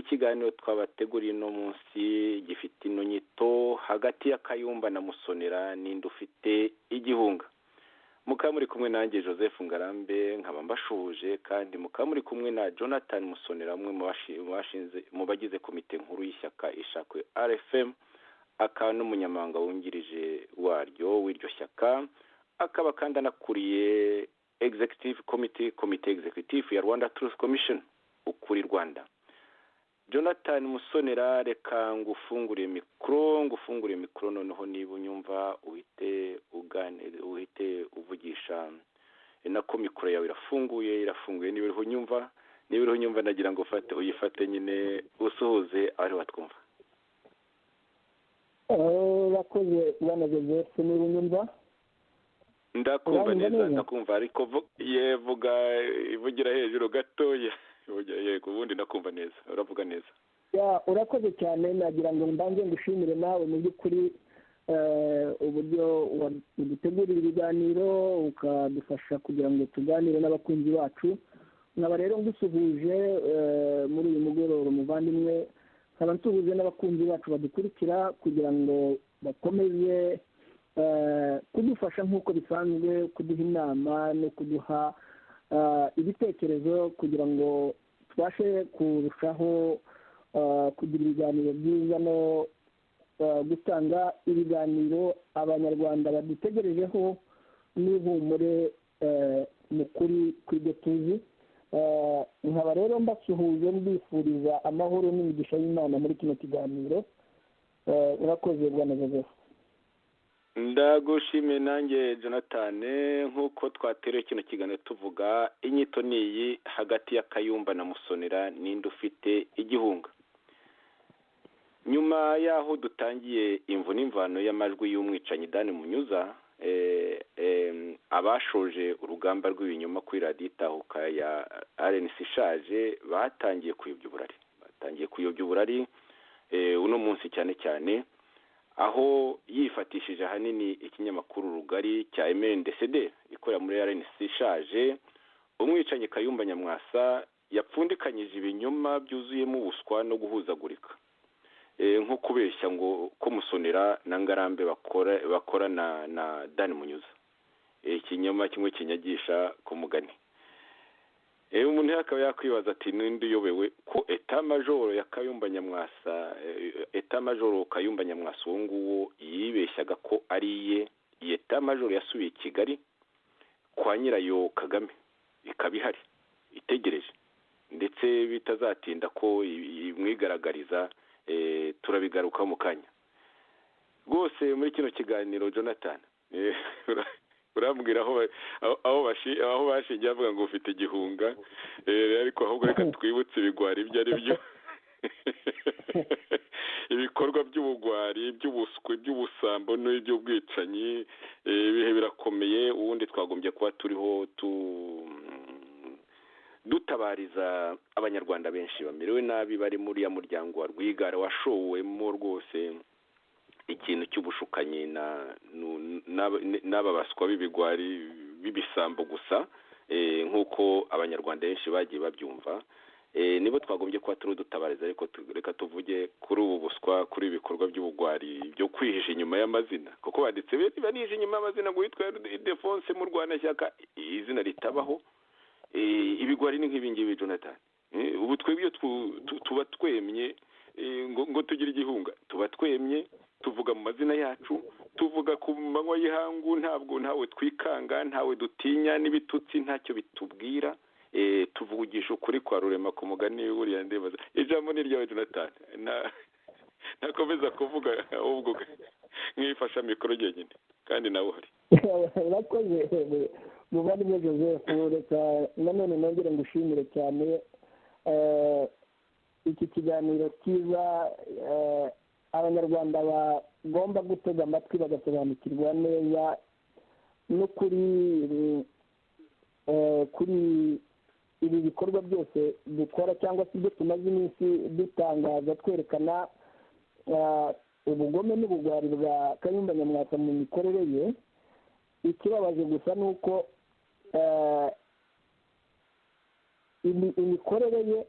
ikiganiro twabateguriye uno munsi gifite ino nyito hagati ya Kayumba na Musonera ninde ufite igihunga. Mukaba muri kumwe nanjye Joseph Ngarambe nkaba mbashuje kandi mukaba muri kumwe na Jonathan Musonera umwe mu bagize komite nkuru y'ishyaka ishakwe RFM akaba n'umunyamabanga wungirije waryo w'iryo shyaka akaba kandi anakuriye executive committee executive ya Rwanda Truth Commission ukuri Rwanda. Jonathan Musonera reka ngufungure mikro noneho niba unyumva uhite uvugisha nako mikro yawe irafunguye niba uriho unyumva nagira ngo uyifate nyine usuhuze ari watwumva. Urakoze bwana Joseph niba unyumva. Ndakumva neza ndakumva ariko ivugira hejuru gatoya. Yego ubundi nakumva neza uravuga neza. Urakoze cyane nagira ngo mbanze ngushimire nawe mu by'ukuri uburyo udutegurira ibiganiro ukadufasha kugira ngo tuganire n'abakunzi bacu. Nkaba rero ngusuhuje muri uyu mugoroba muvandimwe nkaba nsuhuje n'abakunzi bacu badukurikira kugira ngo bakomeze kudufasha nk'uko bisanzwe kuduha inama no kuduha ibitekerezo kugira ngo tubashe kurushaho kugira ibiganiro byiza no gutanga ibiganiro abanyarwanda badutegerejeho n'ihumure mu kuri kw'ibyo tuzi. Nkaba rero mbasuhuje mbifuriza amahoro n'imigisha y'Imana muri kino kiganiro. Urakoze bwana Joseph. Ndagushimiye nanjye Jonathan nk'uko twatereye kino kiganiro tuvuga inyito niyi hagati ya Kayumba na Musonera ninde ufite igihunga. Nyuma yaho dutangiye imvu n'imvano y'amajwi y'umwicanyi Dani Munyuza abashoje urugamba rw'ibinyoma kuri radiyo itahuka ya RNC ishaje batangiye kuyobya uburari uno munsi cyane aho yifatishije ahanini ikinyamakuru rugari cya MNDCD ikorera muri RNC ishaje umwicanyi Kayumba Nyamwasa yapfundikanyije ibinyoma byuzuyemo ubuswa no guhuzagurika nko kubeshya ngo ko Musonera na Ngarambe bakora na Dani Munyuza ikinyoma kimwe kinyagisha ku mugani. Umuntu yakaba yakwibaza ati ninde uyobewe ko etamajoro ya Kayumba Nyamwasa Kayumba Nyamwasa uwo nguwo yibeshyaga ko ari iye etamajoro yasubiye i Kigali kwa nyirayo Kagame ikaba ihari itegereje ndetse bitazatinda ko imwigaragariza turabigaruka mu kanya rwose muri kino kiganiro. Jonathan urambwira aho bashingiye bavuga ngo ufite igihunga ariko ahubwo reka twibutse ibigwari ibyo ari byo ibikorwa by'ubugwari by'ubuswe by'ubusambo n'iby'ubwicanyi ibihe birakomeye ubundi twagombye kuba turiho dutabariza abanyarwanda benshi bamerewe nabi bari muri ya muryango wa Rwigara washowemo rwose ikintu cy'ubushukanyi n'aba baswa b'ibigwari b'ibisambo gusa nk'uko abanyarwanda benshi bagiye babyumva nibo twagombye kuba turi dutabariza ariko reka tuvuge kuri ubu buswa kuri ibikorwa by'ubugwari byo kwihisha inyuma y'amazina kuko banditse banije inyuma y'amazina ngo witwa Defonse mu Rwanashyaka izina ritabaho. Ibigwari ni nk'ibingibi Jonathan ubu twebwe tuba twemye ngo tugire igihunga tuba twemye tuvuga mu mazina yacu tuvuga ku manywa y'ihangu ntawe twikanga ntawe dutinya n'ibitutsi ntacyo bitubwira tuvugisha ukuri kwa rurema ku mugani buriya ndebaza ijambo ni ryawe Jonathan nakomeza kuvuga ahubwo nkifasha mikoro nyine kandi nawe uhari. Urakoze muvandimwe Joseph reka nanone nongere ngushimire cyane iki kiganiro kiza abanyarwanda bagomba gutega amatwi bagasobanukirwa neza no kuri ibi bikorwa byose dukora cyangwa se ibyo tumaze iminsi dutangaza twerekana ubugome n'ubugwari bwa Kayumba Nyamwasa mu mikorere ye. Ikibabaje gusa ni uko imikorere ye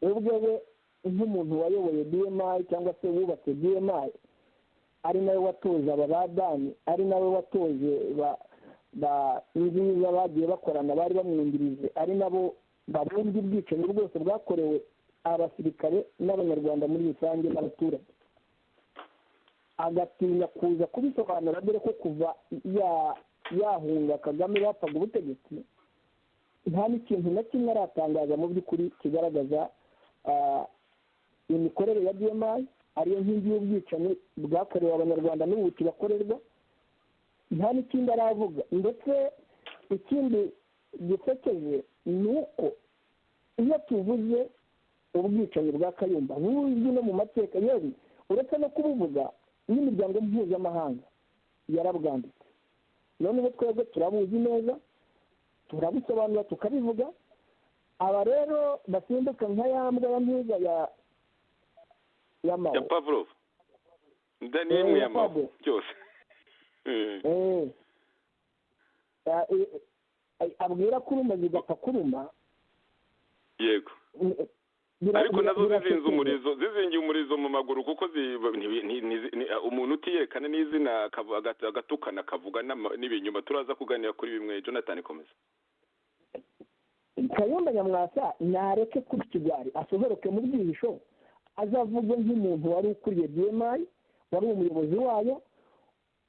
ubwo we nk'umuntu wayoboye DMI cyangwa se wubatse DMI, ari nawe watoje aba badani, ari nawe watoje ba nziza bagiye bakorana bari bamwungirije, ari nabo babumbye ubwicanyi bwose bwakorewe abasirikare n'abanyarwanda muri rusange n'abaturage, agatinya kuza kubisobanura, dore ko kuva yahunga Kagame bapfaga ubutegetsi nta n'ikintu na kimwe aratangaza mu by'ukuri kigaragaza imikorere ya DMI ariyo nkingi y'ubwicanyi bwakorewe abanyarwanda n'ubu kibakorerwa, nta n'ikindi aravuga. Ndetse ikindi gisekeje ni uko iyo tuvuze ubwicanyi bwa Kayumba buzwi no mu mateka, yewe uretse no kubuvuga n'imiryango mpuzamahanga yarabwanditse, noneho twebwe turabuzi neza, turabisobanura tukabivuga. Aba rero basimbuka nka ya mbwa ya mpuza ya Pavlov n'imwe ya mabu byose abwira kuruma zigapfa kuruma, yego, ariko nazo zizingiye umurizo mu maguru, kuko umuntu utiyerekana n'izina agatukana akavuga n'ibinyuma. Turaza kuganira kuri bimwe. Jonathan, komeza. Kayumba Nyamwasa nareke kuri Kigali, asohoroke mu bwihisho, azavuge nk'umuntu wari ukuriye DMI, wari umuyobozi wayo,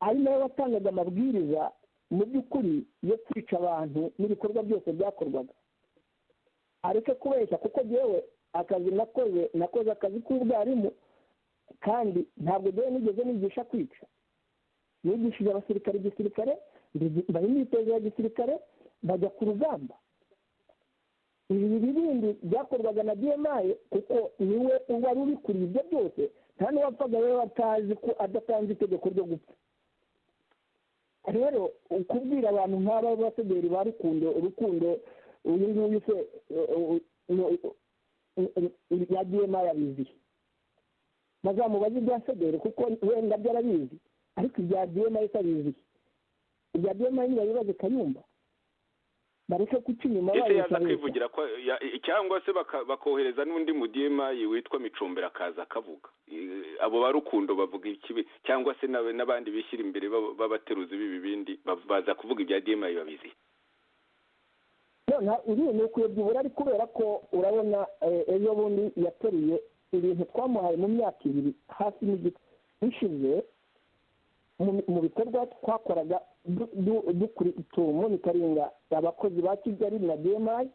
ari nawe watangaga amabwiriza mu by'ukuri yo kwica abantu n'ibikorwa byose byakorwaga. Areke kubeshya, kuko jewe akazi nakoze akazi k'ubwarimu, kandi ntabwo jewe nigeze nigisha kwica. Nigishije abasirikare igisirikare, bari imyitozo ya gisirikare, bajya ku rugamba. Ibi bindi byakorwaga na DMI, kuko niwe wari ubikuriye ibyo byose, nta n'uwapfaga rero atazi ko adatanze itegeko ryo gupfa. Rero kubwira abantu nk'aba basederi ba Rukundo uyu nguyu se ya DMI abizi, bazamubaza ibya sederi kuko wenda byarabizi, ariko ibya DMI abizi. Ibya DMI nibabibaze Kayumba, bareke kuca inyuma ese yaza kwivugira ko cyangwa se bakohereza n'undi mu DMI witwa Micombera akaza akavuga. Abo ba Rukundo bavuga ikibi, cyangwa se n'abandi bishyira imbere babateruzi b'ibibindi baza kuvuga ibya DMI babizi. Iri ni ukuyobya ari kubera ko urabona ejo bundi yateruye ibintu twamuhaye mu myaka 2 hafi n'igice bishize mu bikorwa twakoraga dukuri itumo nikaringa abakozi ba Kigali na DMI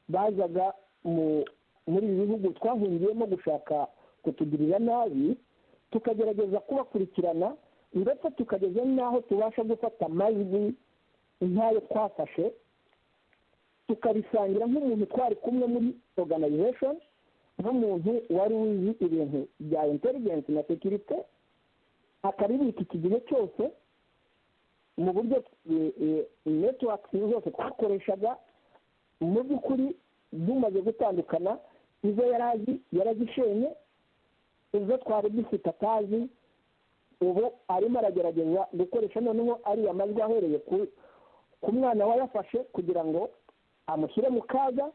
bazaga muri ibi bihugu twahungiyemo gushaka kutugirira nabi, tukagerageza kubakurikirana, ndetse tukageza n'aho tubasha gufata amajwi nk'ayo twafashe tukabisangira nk'umuntu twari kumwe muri organization, nk'umuntu wari uzi ibintu bya intelligence na security, akabibika iki gihe cyose mu buryo networks zose twakoreshaga. Mu by'ukuri dumaze gutandukana, izo yarazishenye, izo twari dufite atazi, ubu arimo aragerageza gukoresha noneho ariya majwi ahereye ku mwana wayafashe kugira ngo amushyire mu kaga,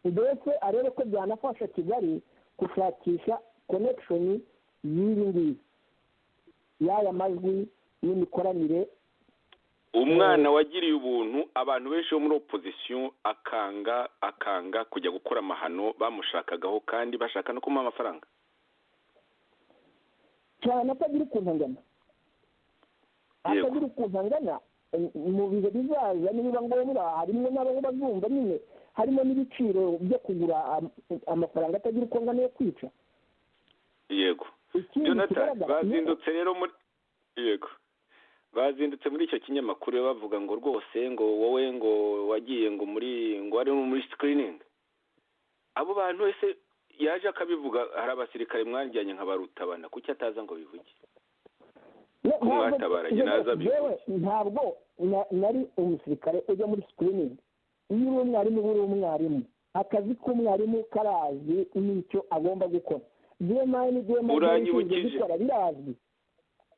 mbese arebe ko byanafasha Kigali gushakisha connection y'ibi ngibi y'aya majwi n'imikoranire. Umwana wagiriye ubuntu abantu benshi bo muri opposition akanga kujya gukora amahano bamushakagaho, kandi bashaka no kumuha amafaranga cyane atagira ukuntu angana. Mu bihe bizaza niba ngombwa harimo n'abo bazumva nyine harimo n'ibiciro byo kugura amafaranga atagira uko angana yo kwica. Yego, Jonathan, bazindutse muri icyo kinyamakuru bavuga ngo rwose ngo wowe ngo wagiye ngo wari muri screening. Abo bantu wese yaje akabivuga, hari abasirikare mwajyanye nka Barutabana, kuki ataza ngo bivuge? Ntabwo nari umusirikare ujya muri screening. Iyo uri umwarimu uri umwarimu, akazi k'umwarimu karazi n'icyo agomba gukora. DMI gukora birazwi,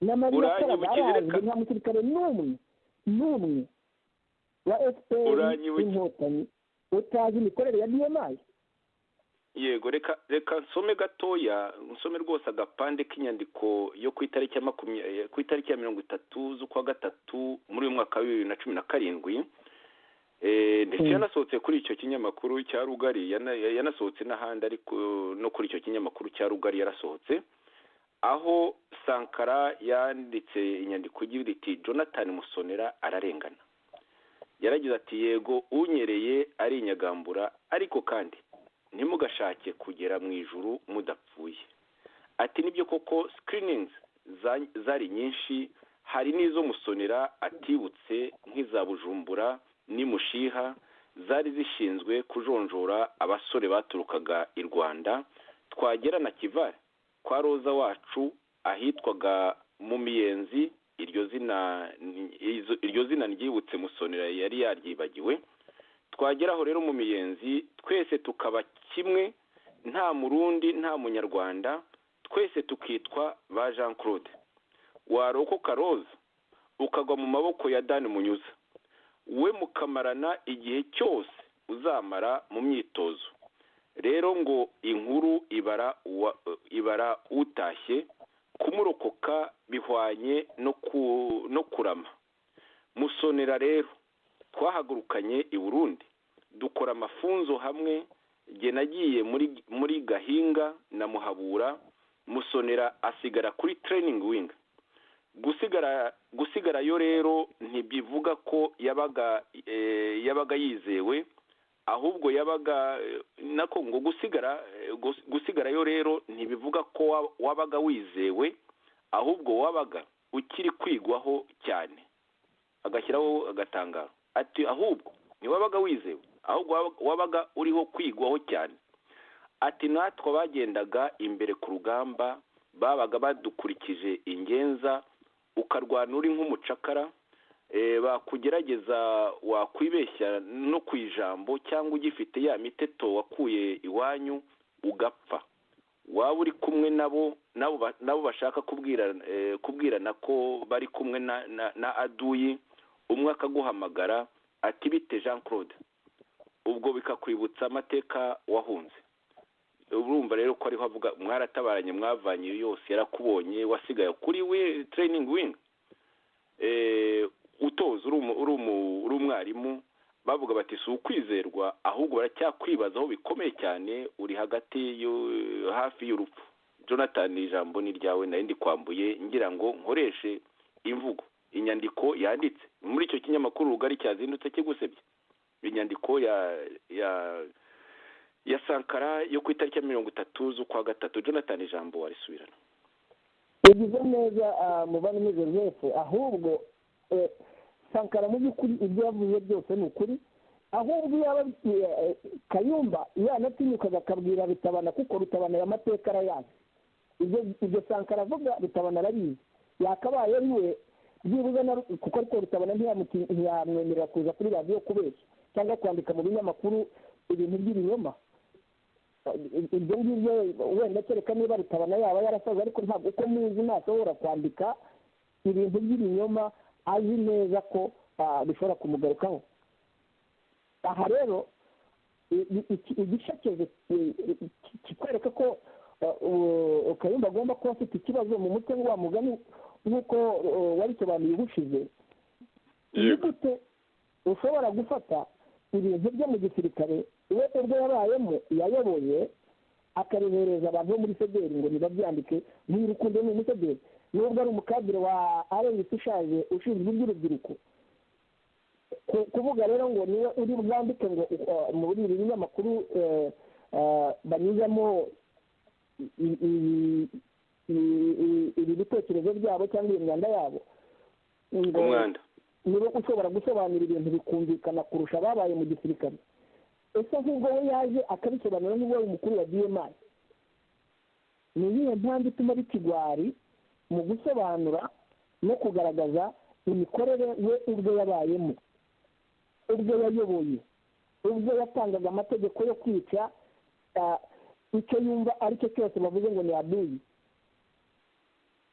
n'amarira arazwi. Nta musirikare n'umwe wa FPR Inkotanyi utazi imikorere ya DMI. yego reka nsome gatoya nsome rwose agapande k'inyandiko yo ku itariki ya 30 z'ukwa gatatu muri uyu mwaka wa 2017 ndetse yanasohotse kuri icyo kinyamakuru cya Rugari, yanasohotse n'ahandi ariko no kuri icyo kinyamakuru cya Rugari yarasohotse, aho Sankara yanditse inyandiko igira iti Jonathan Musonera ararengana. Yaragize ati yego unyereye ari inyagambura, ariko kandi ntimugashake kugera mu ijuru mudapfuye. Ati nibyo koko screenings zari nyinshi, hari n'izo Musonera atibutse nk'iza Bujumbura n'imushiha zari zishinzwe kujonjora abasore baturukaga i Rwanda, twagera na Kivare kwa Roza wacu ahitwaga mu Miyenzi. Iryo zina ryibutse Musonera yari yaryibagiwe. Twageraho rero mu Miyenzi twese tukaba kimwe, nta Murundi nta Munyarwanda, twese tukitwa ba Jean Claude. Warokoka Roza ukagwa mu maboko ya Dan Munyuza, we mukamarana igihe cyose uzamara mu myitozo. Rero ngo inkuru ibara utashye, kumurokoka bihwanye no kurama. Musonera rero twahagurukanye i Burundi dukora amafunzo hamwe, jye nagiye muri Gahinga na Muhabura, Musonera asigara kuri training wing. Gusigara yo rero ntibivuga ko yabaga yizewe, ahubwo yabaga nako ngo gusigara yo rero ntibivuga ko wabaga wizewe, ahubwo wabaga ukiri kwigwaho cyane. Agashyiraho agatangaro ati ahubwo ntiwabaga wizewe, ahubwo wabaga uriho kwigwaho cyane. Ati natwe bagendaga imbere ku rugamba babaga badukurikije ingenza, ukarwana uri nk'umucakara, bakugerageza wakwibeshya no ku ijambo cyangwa ugifite ya miteto wakuye iwanyu ugapfa. Waba uri kumwe nabo bashaka kubwirana ko bari kumwe na aduyi, umwe akaguhamagara ati bite Jean Claude, ubwo bikakwibutsa amateka wahunze. Urumva rero ko ariho avuga mwaratabaranye, mwavanye yose yarakubonye, wasigaye kuri we training wing utoza uri umwarimu. Bavuga bati si ukwizerwa, ahubwo baracyakwibazaho bikomeye cyane, uri hafi y'urupfu. Jonathan, ijambo ni ryawe, nari ndi kwambuye ngira ngo nkoreshe imvugo. Inyandiko yanditse muri icyo kinyamakuru Rugari cyazindutse kigusebye, inyandiko ya Sankara yo ku itariki ya 30 z'ukwa gatatu. Jonathan, ijambo warisubirana. Yagize neza muvandimwe Joseph, ahubwo Sankara mu by'ukuri ibyo yavuze byose ni ukuri, ahubwo yaba Kayumba yanatinyukaga akabwira Rutabana, kuko Rutabana y'amateka arayazi. Ibyo Sankara avuga Rutabana arabizi, yakabaye ariwe byibuze kuko ariko Rutabana ntiyamwemerera kuza kuri radiyo kubeshya cyangwa kwandika mu binyamakuru ibintu by'ibinyoma. Ibyo ngibyo wenda kereka niba Rutabana yaba yarasaza, ariko ntabwo uko muzi ntashobora kwandika ibintu by'ibinyoma azi neza ko bishobora kumugarukaho. Aha rero igishakeje kikwereka ko Kayumba agomba kuba afite ikibazo mu mutwe wa mugani nk'uko wabisobanuye ubushize. Ni gute ushobora gufata ibintu byo mu gisirikare we ubwo yabayemo yayoboye, akabihereza abantu bo muri Federi ngo nibabyandike nk'urukundo ni umusederi, nubwo ari umukadire wa RNC ishaje ushinzwe iby'urubyiruko. Kuvuga rero ngo niwe uri bwandike ngo muri ibi binyamakuru banyuzamo ibi bitekerezo byabo cyangwa imyanda yabo, niba ushobora gusobanura ibintu bikumvikana kurusha ababaye mu gisirikare. Ese nk'ubwo we yaje akabisobanura n'ubwo ari umukuru wa DMI, ni iyihe mpamvu ituma bikigwari mu gusobanura no kugaragaza imikorere we ubwo yabayemo, ubwo yayoboye, ubwo yatangaga amategeko yo kwica icyo yumva ari cyo cyose bavuze ngo ni aduyi,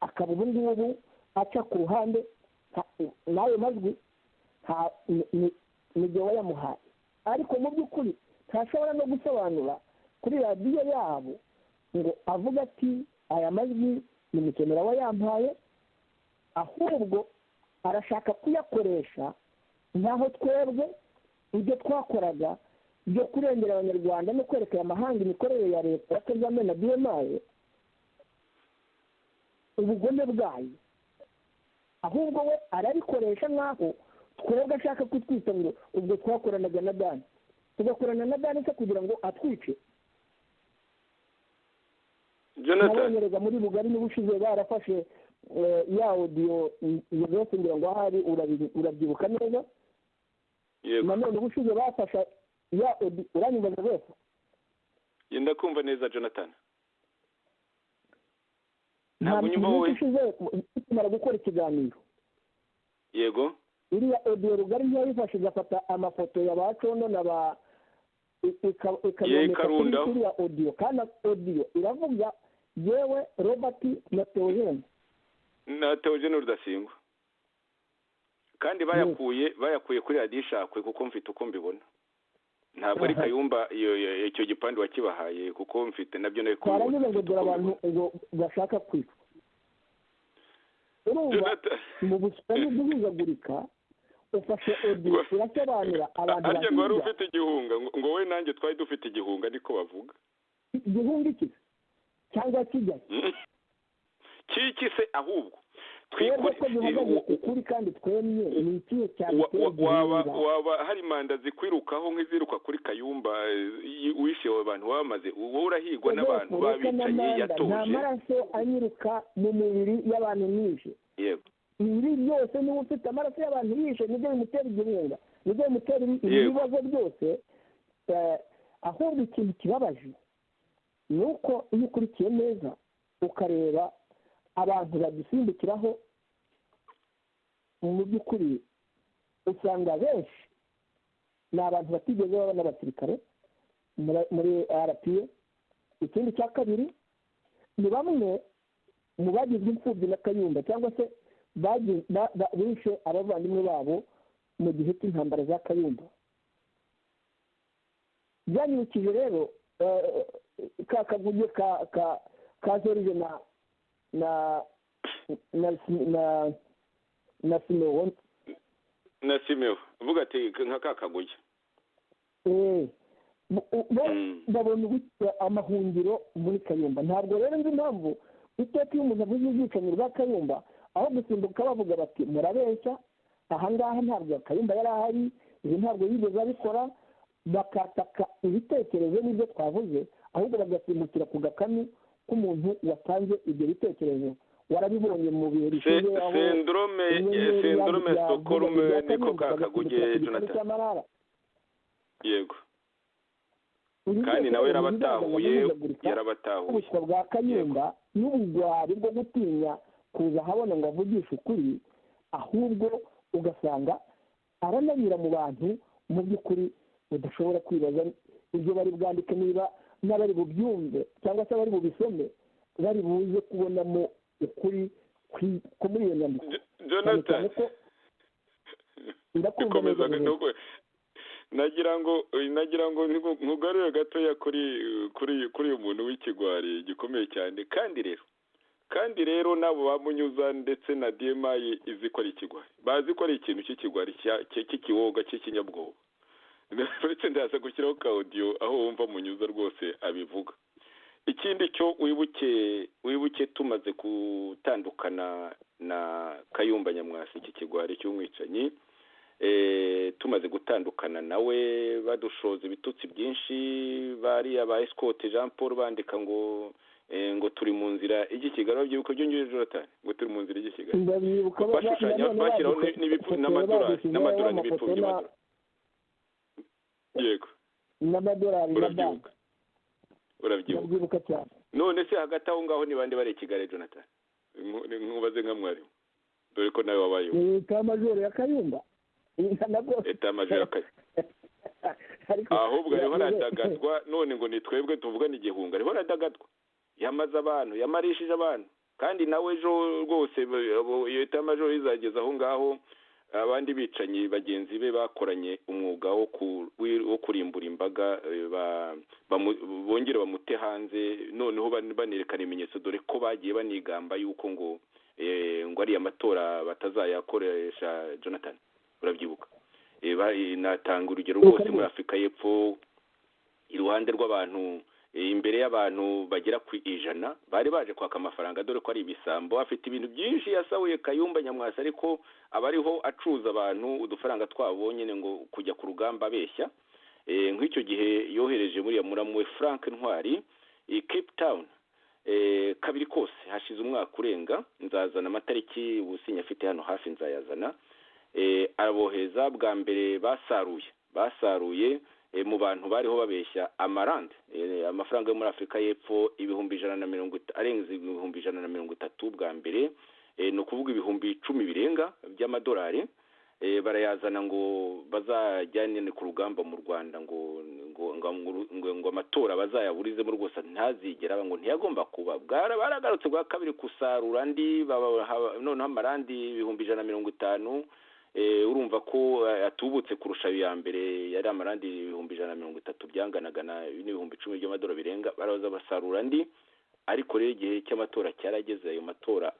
akaba ubu ngubu aca ku ruhande n'ayo majwi ni jye wayamuhaye. Ariko mu by'ukuri ntashobora no gusobanura kuri radiyo yabo ngo avuga ati aya majwi ni mukenera wayampaye, ahubwo arashaka kuyakoresha nk'aho twebwe ibyo twakoraga byo kurengera abanyarwanda no kwerekana amahanga imikorere ya leta ya Kagame na DMI ubugome bwayo, ahubwo we arabikoresha nk'aho twebwe ashaka kutwita ngo ubwo twakoranaga na Dani, tugakorana na Dani se kugira ngo atwice. Jonathan muri Bugari n'ubushize barafashe ya audio yose ngira ngo ahari urabyibuka neza. Yego. Nanone ubushize bafasha ya audio uranyumva wese. Yenda kumva neza Jonathan. Ntabwo nyumva wowe. Tumara gukora ikiganiro. Yego. Iriya audio Rugari ntiyayifashe igafata amafoto ya bacondo na ba ikarunda iriya audio kandi audio iravuga yewe Robert na Theogene Rudasingwa kandi bayakuye kuri radiyo ishakwe kuko mfite uko mbibona, ntabwo ari Kayumba icyo gipande wakibahaye kuko mfite nabyo nari kubibona ngo dore abantu ngo bashaka kwica urumva mu busitani bw'ihuzagurika ufashe audio urasobanura abantu ariko ngo wari ufite igihunga ngo we nanjye twari dufite igihunga niko bavuga. Igihunga iki cyangwa kijya kiki se ahubwo ukuri kandi twemye ni ikihe cyane waba hari manda zikwirukaho nk'iziruka kuri Kayumba wishe abantu bamaze wowe urahigwa n'abantu babicaye yatoje nta maraso anyuruka mu mubiri y'abantu nishe. Yego. Ibi byose niba ufite amaraso y'abantu yishe nibyo bimutera igihunga, nibyo bimutera ibibazo byose. Ahubwo ikintu kibabaje ni uko iyo ukurikiye neza ukareba abantu badusimbukiraho mu by'ukuri usanga benshi ni abantu batigeze baba n'abasirikare muri RPA. Ikindi cya kabiri ni bamwe mu bagizwe imfubyi na Kayumba cyangwa se bishe abavandimwe babo mu gihe cy'intambara za Kayumba. Byanyibukije rero kakavuye ka Zorije na Simeon uvuga ati nka kakaguye babona amahungiro muri Kayumba. Ntabwo rero nzi impamvu iteka iyo umuntu avuze ubwicanyi bwa Kayumba aho gusimbuka bavuga bati murabeshya ahangaha ntabwo Kayumba yari ahari, ibi ntabwo yigeze abikora, bakataka ibitekerezo n'ibyo twavuze, ahubwo bagasimbukira ku gakanu k'umuntu watanze ibyo bitekerezo. Warabibonye mu bihe bishize aho syndrome Stockholm niko kakaguye Jonathan. Yego. Kandi nawe yarabatahuye ubuswa bwa Kayumba n'ubugwari bwo gutinya kuza ahabona ngo avugishe ukuri, ahubwo ugasanga aranabira mu bantu mu by'ukuri udashobora kwibaza ibyo bari bwandike niba n'abari bubyumve cyangwa se bari bubisome bari buze kubonamo ukuri ko muri iyo nyandiko. Jonathan nagira ngo nkugarure gatoya kuri uyu muntu w'ikigwari gikomeye cyane. kandi rero nabo bamunyuza ndetse na DMI izi ko ari ikigwari, bazi ko ari ikintu cy'ikigwari cy'ikiwoga cy'ikinyabwoba. Ndetse ndaza gushyiraho ka audio aho wumva munyuza rwose abivuga. Ikindi cyo wibuke tumaze gutandukana na Kayumba Nyamwasa, iki kigwari cy'umwicanyi, tumaze gutandukana nawe badushoza ibitutsi byinshi, bari aba escort Jean Paul bandika ngo turi mu nzira y'Ikigali, byuko byo ngije Jonathan ngo turi mu nzira y'Ikigali, bashushanya bashyiraho n'amadolari n'ibipfuye. Yego, n'amadolari urabyibuka cyane. None se hagati aho ngaho ni bande bari Kigali Jonathan? Nkubaze nka mwarimu, dore ko nawe wabayeho. Leta majoro ya Kayumba Leta majoro ya Kayumba ahubwo ariho aradagadwa. None ngo ni twebwe tuvugana igihunga, ariho aradagadwa, yamaze abantu, yamarishije abantu. Kandi nawe ejo rwose leta majoro izageza aho ngaho abandi bicanyi bagenzi be bakoranye umwuga wo kurimbura imbaga bongera bamute hanze, noneho banerekana ibimenyetso, dore ko bagiye banigamba yuko ngo ari amatora batazayakoresha. Jonathan, urabyibuka? Natanga urugero rwose muri Afurika y'Epfo, iruhande rw'abantu, imbere y'abantu bagera ku 100 bari baje kwaka amafaranga, dore ko ari ibisambo, afite ibintu byinshi yasahuye Kayumba Nyamwasa, ariko abariho acuza abantu udufaranga twabo nyine ngo kujya ku rugamba abeshya. Nk'icyo gihe yohereje muri muramuwe Frank Ntwari Cape Town, kabiri kose hashize umwaka urenga, nzazana amatariki ubusinya afite hano hafi nzayazana. Araboheza bwa mbere basaruye mu bantu bariho babeshya amarande, amafaranga yo muri Afurika y'Epfo arenze 130 bwa mbere, ni ukuvuga 10,000 birenga by'amadolari. Barayazana ngo bazajyane ku rugamba mu Rwanda, ngo amatora bazayaburizemo rwose ntazigera, ngo ntiyagomba kuba. Baragarutse bwa kabiri kusarura andi, noneho amarandi 150. Urumva ko atubutse kurusha ya mbere, yari amarandi 130 byanganaga na 10,000 by'amadolari birenga. Baraza basarura andi, ariko rero igihe cy'amatora cyarageze, ayo matora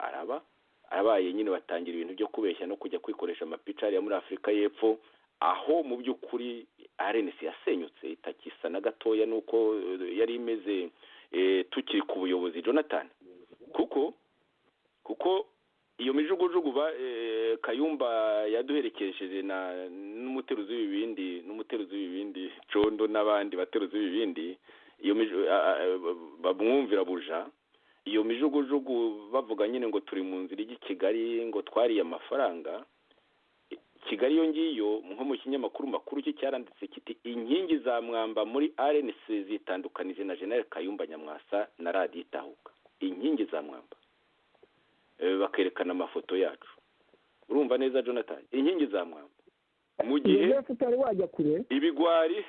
arabaye nyine batangira ibintu byo kubeshya no kujya kwikoresha amapica ya muri Afurika y'Epfo, aho mu by'ukuri RNC yasenyutse itakisa na gatoya nuko yari imeze tukiri ku buyobozi, Jonathan, kuko iyo mijugujugu Kayumba yaduherekesheje n'umuteruzi w'ibibindi Condo n'abandi bateruzi b'ibibindi, iyo bamwumvira buja, iyo mijugujugu bavuga nyine ngo turi mu nzira y'I Kigali, ngo twariye amafaranga. Kigali yo ngiyo nko mu kinyamakuru makuru cye cyaranditse kiti inkingi za mwamba muri RNC zitandukanije na General Kayumba Nyamwasa na Radio Itahuka. Inkingi za mwamba, bakerekana amafoto yacu. Urumva neza Jonathan, inkingi za mwamba mu gihe utari wajya kure ibigwari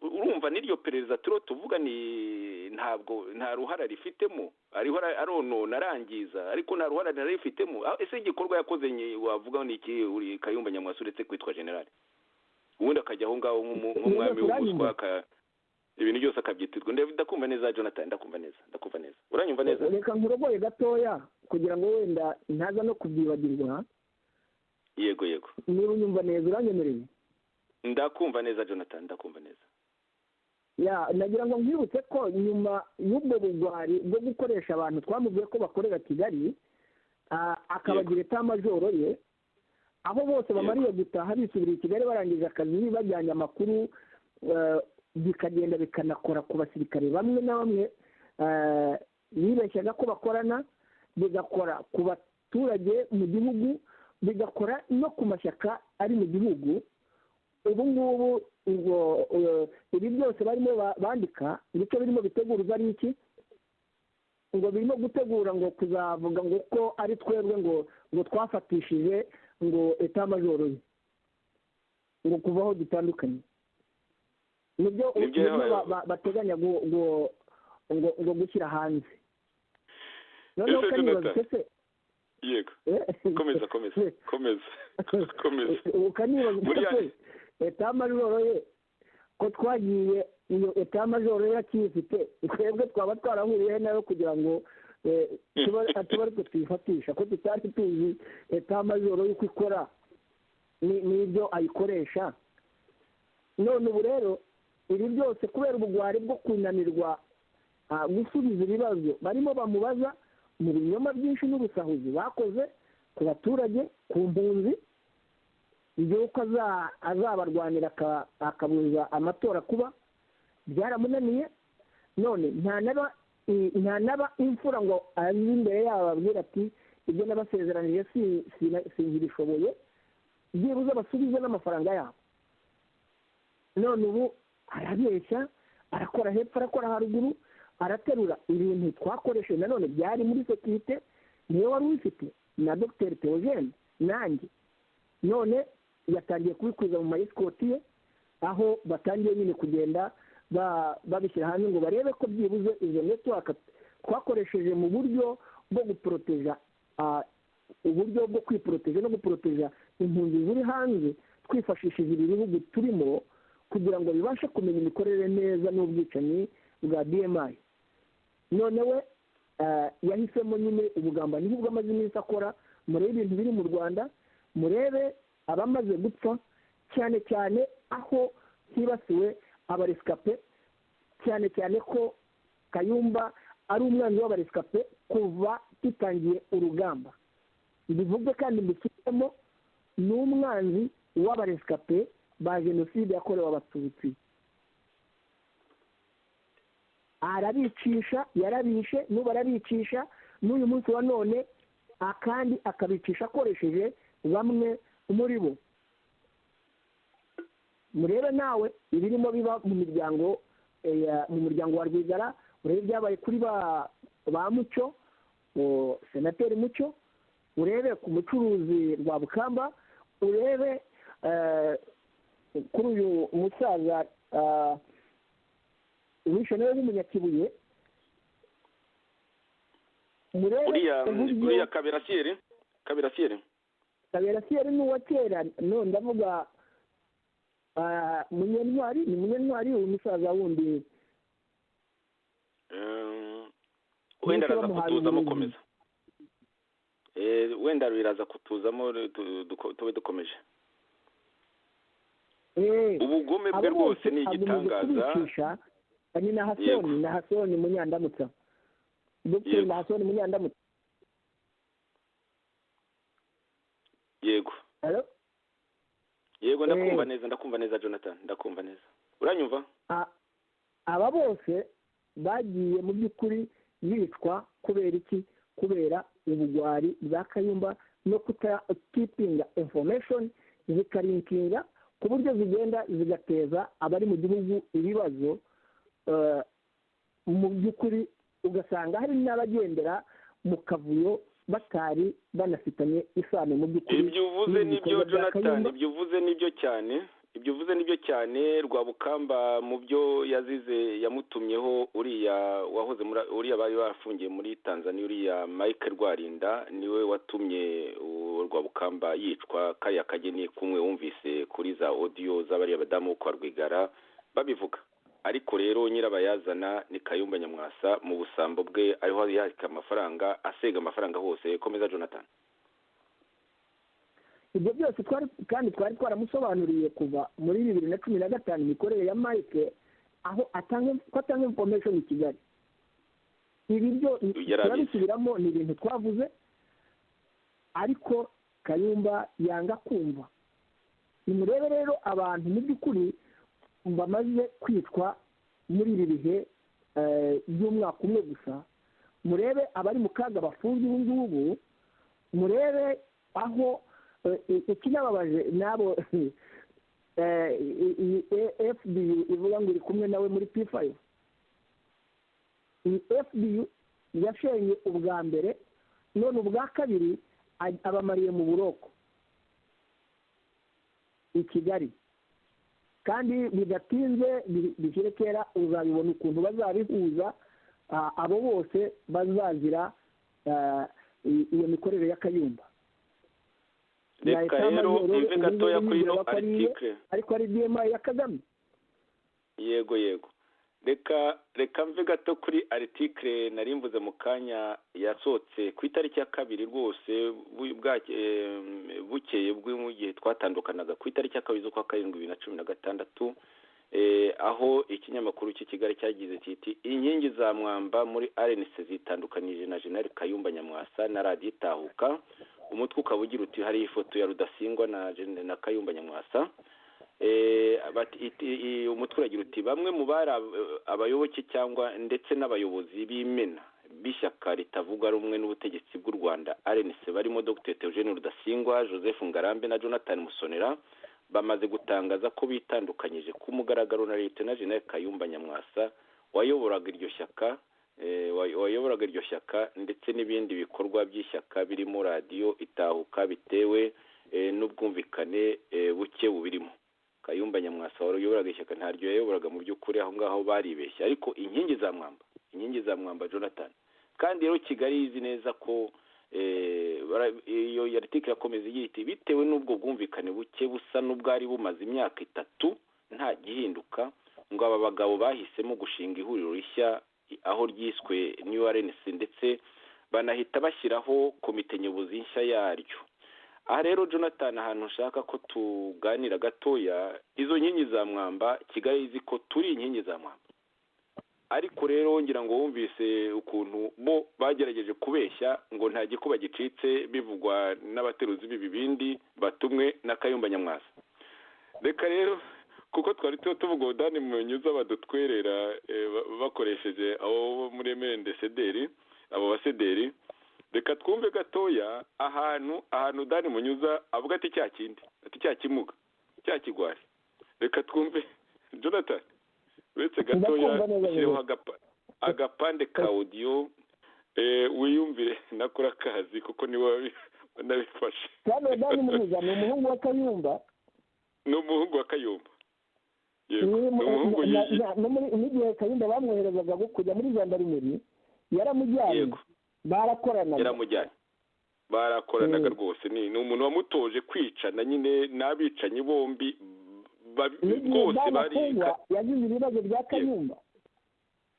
urumva n'iryo perezida tuvuga ni nta ruhara rifitemo, ariho aronona arangiza, ariko nta ruhara narifitemo. Ese igikorwa yakoze wavuga ni iki uri Kayumba Nyamwasa uretse kwitwa general? Ubundi akajya aho ngaho nk'umwami w'ubuswa, ibintu byose akabyitirwa. Ndakumva neza Jonathan, ndakumva neza. Uranyumva neza? Reka nkurogoye gatoya kugira ngo wenda ntaza no kubyibagirwa. Yego. Niba unyumva neza uranyemereye? Ndakumva neza Jonathan, ndakumva neza. Nagira ngo nkwibutse ko nyuma y'ubwo bugwari bwo gukoresha abantu twamubwiye ko bakorera Kigali, akabagira etamajoro ye, aho bose bamariye gutaha bisubira i Kigali barangije akazi, bajyanye amakuru, bikagenda bikanakora ku basirikare bamwe na bamwe bibeshyaga ko bakorana, bigakora ku baturage mu gihugu, bigakora no ku mashyaka ari mu gihugu. Ubu ngubu ibi byose barimo bandika nicyo birimo biteguruza ari iki, ngo birimo gutegura ngo kuzavuga ngo ko ari twebwe ngo twafatishije ngo etamajoro ye, ngo kuvaho dutandukanye. Nibyo bateganya ngo gushyira hanze. Noneho kanibaza se yego komeza ukanibaza etamajoro ye ko twagiye iyo etamajoro ye akifite, twebwe twaba twarahuriye nayo kugira ngo tuba ariko tuyifatisha, ko tutari tuzi etamajoro y'uko ikora n'ibyo ayikoresha. None ubu rero ibi byose kubera ubugwari bwo kunanirwa gusubiza ibibazo barimo bamubaza mu binyoma byinshi n'ubusahuzi bakoze ku baturage, ku mpunzi, iby'uko azabarwanira akabuza amatora kuba, byaramunaniye. None ntanaba imfura ngo aze imbere yabo ababwira ati ibyo nabasezeranije sinkibishoboye, byibuze basubize n'amafaranga yabo. None ubu arabeshya, arakora hepfo, arakora haruguru, araterura ibintu twakoresheje nanone byari muri sekirite, niyo wari ubifite na Dr Theogene nanjye. None yatangiye kubikuza mu mayisikoti ye, aho batangiye nyine kugenda babishyira hanze ngo barebe ko byibuze izo network twakoresheje mu buryo bwo guporoteja uburyo bwo kwiporoteje no guporoteja impunzi ziri hanze twifashishije ibi bihugu turimo kugira ngo bibashe kumenya imikorere neza n'ubwicanyi bwa DMI. none we yahisemo nyine ubugambanyi nk'ubwo amaze iminsi akora. Murebe ibintu biri mu Rwanda, murebe abamaze gupfa, cyane cyane aho hibasiwe abaresikape, cyane cyane ko Kayumba ari umwanzi w'abaresikape kuva dutangiye urugamba. Bivuze kandi mbishyiremo ni umwanzi w'abaresikape ba jenoside yakorewe abatutsi. Arabicisha, yarabishe, n'ubu arabicisha, n'uyu munsi wa none akandi akabicisha akoresheje bamwe muri bo. Murebe nawe ibirimo biba mu muryango wa Rwigara, urebe byabaye kuri ba Mucyo, senateri Mucyo, urebe ku mucuruzi rwa Bukamba, urebe kuri uyu musaza wishe nawe w'umunyakibuye. uriya Kabirasiyeri ni uwa kera, none ndavuga Munyentwari, ni Munyentwari uyu musaza wundi. wenda araza kutuzamo komeza. Wenda biraza kutuzamo tube dukomeje. Ubugome bwe rwose ni igitangaza. Ni na Hasoni Munyandamutsa. Dr. Hasoni Munyandamutsa. Yego. Hello? Yego, ndakumva neza Jonathan, ndakumva neza. Uranyumva? Aba bose bagiye mu by'ukuri bicwa kubera iki? Kubera ubugwari bwa Kayumba no kutipinga information zikarinkinga ku buryo zigenda zigateza abari mu gihugu ibibazo. Mu by'ukuri ugasanga hari n'abagendera mu kavuyo batari banafitanye isano mu by'ukuri. Ibyo uvuze nibyo Jonathan, ibyo uvuze nibyo cyane. Rwabukamba mu byo yazize yamutumyeho uriya wahoze uriya bari bafungiye muri Tanzania, uriya Michael Rwarinda niwe watumye Rwabukamba yicwa. Kaya kageni kumwe wumvise kuri za audio z'abari abadamu kwa Rwigara babivuga. Ariko rero nyirabayazana ni Kayumba Nyamwasa mu busambo bwe, ariho yahika amafaranga, asega amafaranga hose. Komeza Jonathan. Ibyo byose twari twaramusobanuriye kuva muri 2015 imikorere ya Mike, aho atanga information i Kigali. Ibi byo turabisubiramo, ni ibintu twavuze, ariko Kayumba yanga kumva. Nimurebe rero abantu mu by'ukuri bamaze kwitwa muri ibi bihe by'umwaka umwe gusa. Murebe abari mu kaga bafungiwe ngubu, murebe aho ikinababaje nabo FDU ivuga ngo iri kumwe nawe muri P5. FDU yashenye ubwa mbere, none ubwa kabiri abamariye mu buroko i Kigali. Kandi bidatinze bikire kera uzabibona ukuntu bazabihuza abo bose bazazira iyo mikorere ya Kayumba. Reka rero mve gatoya kuri no article, ariko ari DMI ya Kagame. Yego reka mve gato kuri article nari mvuze mu kanya yasohotse ku itariki ya 2 rwose bukeye mu gihe twatandukanaga ku itariki ya 2 z'ukwa 7 2016, aho ikinyamakuru cy'i Kigali cyagize kiti inkingi za mwamba muri RNC zitandukanije na General Kayumba Nyamwasa na Radio Itahuka. Umutwe ukaba ugira uti hari ifoto ya Rudasingwa na Kayumba Nyamwasa. Umutwe uragira uti bamwe mu bari abayoboke cyangwa ndetse n'abayobozi b'imena b'ishyaka ritavuga rumwe n'ubutegetsi bw'u Rwanda RNC barimo Dr. Theogene Rudasingwa, Joseph Ngarambe na Jonathan Musonera bamaze gutangaza ko bitandukanyije ku mugaragaro na Leta na General Kayumba Nyamwasa wayoboraga iryo shyaka ndetse n'ibindi bikorwa by'ishyaka birimo Radio Itahuka bitewe n'ubwumvikane buke bubirimo. Kayumba Nyamwasa wayoboraga ishyaka ntaryo yayoboraga mu by'ukuri, aho ngaho baribeshya. Ariko inkingi za mwamba Jonathan, kandi rero Kigali izi neza ko iyo article yakomeza yiti bitewe n'ubwo bwumvikane buke busa n'ubwari bumaze imyaka 3 nta gihinduka ngo aba bagabo bahisemo gushinga ihuriro rishya aho ryiswe New RNC ndetse banahita bashyiraho komite nyobozi nshya yaryo. Aha rero Jonathan, ahantu nshaka ko tuganira gatoya, izo nkingi za mwamba Kigali izi ko turi inkingi za mwamba, ariko rero ngira ngo wumvise ukuntu bo bagerageje kubeshya ngo nta gikuba gicitse bivugwa n'abateruzi b'ibibindi batumwe na Kayumba Nyamwasa. Reka rero kuko twari tuvuga Dani Munyuza badutwerera bakoresheje abo muri MNDCDR abo basederi, reka twumve gatoya ahantu Dani Munyuza avuga ati cya kimuga cya kigwari. Reka twumve Jonathan, uretse gatoya shyireho agapande ka audio wiyumvire nakora akazi kuko niwe nabifashe. Dani Munyuza ni umuhungu wa Kayumba. Ni umuhungu wa Kayumba. N'igihe Kayumba bamwoherezaga kujya muri gendarmerie yaramujyanye, barakoranaga rwose. Ni umuntu wamutoje kwicana nyine n'abicanyi bombi bose barika. Yagize ibibazo bya Kayumba.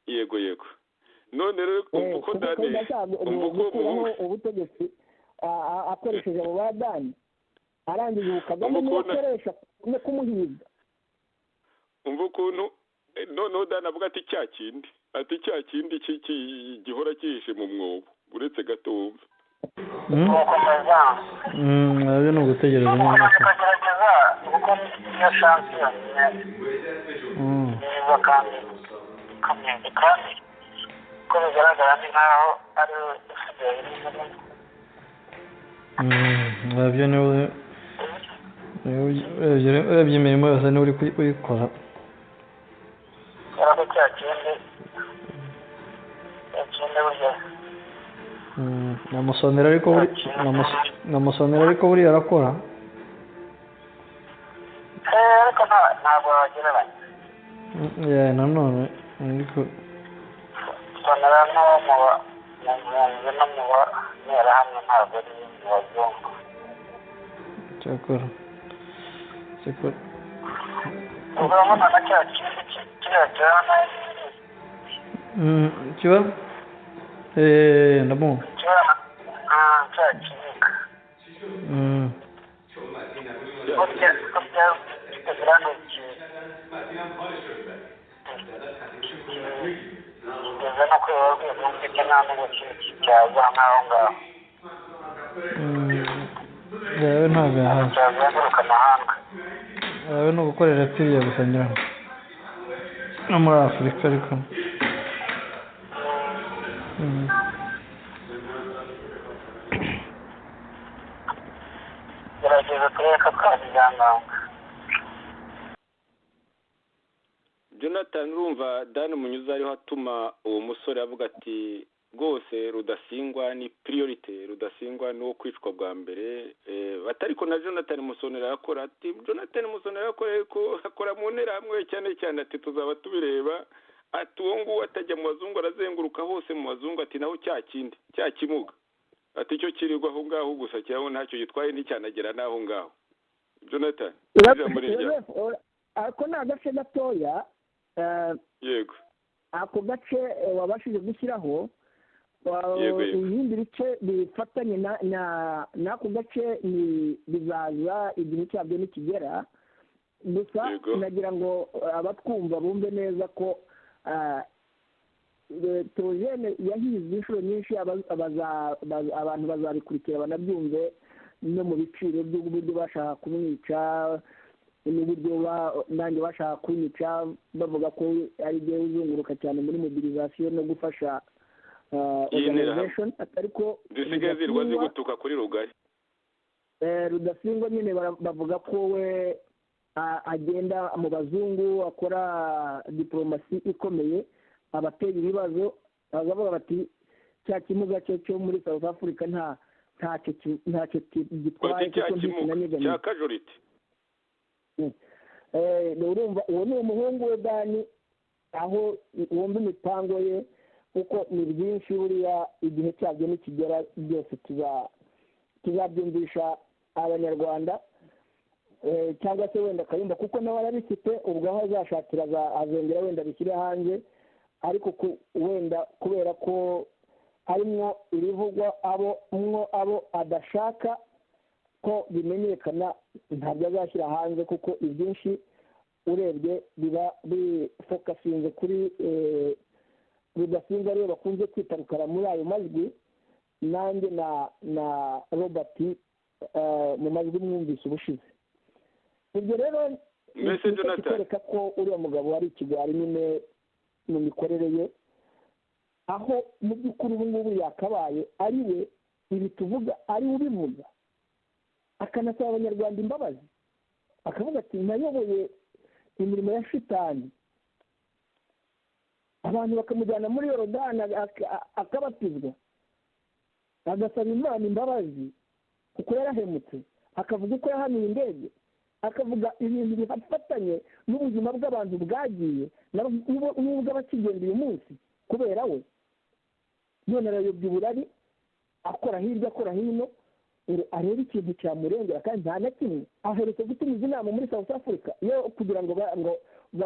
Yego none rero uko Dani ubutegetsi akoresheje abo ba Dani arangije ubukagamo n'akoresha no kumuhiga. Umva ukuntu noneho Dani avuga ati cya kindi gihora cyihishe mu mwobo, uretse gato wumva. Ari no gutegereza umwanya tukagerageza kuko iyo chance yonyine niba kandi ko bigaragara ni nkaho ari nabyo niwe urebye imirimo yose niwe uri kuyikora. ariko cya kindi burya namusonera ariko buriya arakora. ariko ntabwo wagereranya. Nanone ariko sonera no mu nterahamwe ntabwo ari mu bazungu. cyakora urabona na cya kindi kiriya cyana kiba ndabona cya kinika burya kitagira ngo kigeze no kureba urwego mfite nta n'ubwo cyaza nk'aho ngaho. yawe ntabwo yahaza cyazenguruka amahanga. yawe no gukorera piriya gusa ngira no muri Afurika ariko gerageza kureka twabijyananga. Jonathan, urumva Dani Munyuza ariho atuma uwo musore avuga ati rwose Rudasingwa ni priority, Rudasingwa ni wo kwicwa bwa mbere. Batariko na Jonathan Musonera yakora ati Jonathan Musonera akora mu ntera hamwe cyane ati tuzaba tubireba ati uwo nguwo atajya mu bazungu arazenguruka hose mu bazungu ati naho cya kimuga ati cyo kirirwa aho ngaho gusa cyangwa ntacyo gitwaye n'icyanagera naho ngaho. Jonathan ako ni agace gatoya. Yego ako gace wabashije gushyiraho ibindi bice bifatanye n'ako gace bizaza igihe cyabyo nikigera. Gusa nagira ngo abatwumva bumve neza ko Theogene yahize inshuro nyinshi, abantu bazabikurikira banabyumve no mu biciro by'uburyo bashaka kumwica n'uburyo nanjye bashaka kunyica bavuga ko ari byo uzunguruka cyane muri mobilisation no gufasha organization. Ariko zisigaye zirwa zigutuka kuri Rugari. Rudasingwa nyine bavuga ko we agenda mu bazungu akora diplomasi ikomeye, abateye ibibazo bavuga bati cya kimuga cyo muri South Africa ntacyo gitwaye kuko ntikinanyeganye cya casualty. urumva uwo ni umuhungu we Dani, aho wumva imipango ye kuko ni byinshi buriya igihe cyabyo nikigera byose tuzabyumvisha abanyarwanda cyangwa se wenda Kayumba kuko nawe arabifite ubwo aho azashakira azongera wenda bishyire hanze ariko wenda kubera ko harimwo ibivugwa abo adashaka ko bimenyekana ntabyo azashyira hanze kuko ibyinshi urebye biba bifokasinze kuri bidasinze ariyo bakunze kwita rukara muri ayo majwi nanjye na Robert mu majwi mwumvise ubushize ibyo rero kikwereka ko uriya mugabo ari ikigwari nyine mu mikorere ye aho mu by'ukuri ubu ngubu yakabaye ari we ibi tuvuga ari we ubivuga akanasaba abanyarwanda imbabazi akavuga ati nayoboye imirimo ya shitani abantu bakamujyana muri Yorodani akabatizwa agasaba Imana imbabazi kuko yarahemutse akavuga uko yahanuye indege akavuga ibintu bifatanye n'ubuzima bw'abantu bwagiye n'ubwo abakigenda uyu munsi kubera we none arayobya uburari akora hirya akora hino ngo arebe ikintu cyamurengera kandi nta na kimwe aherutse gutumiza inama muri South Africa yo kugira ngo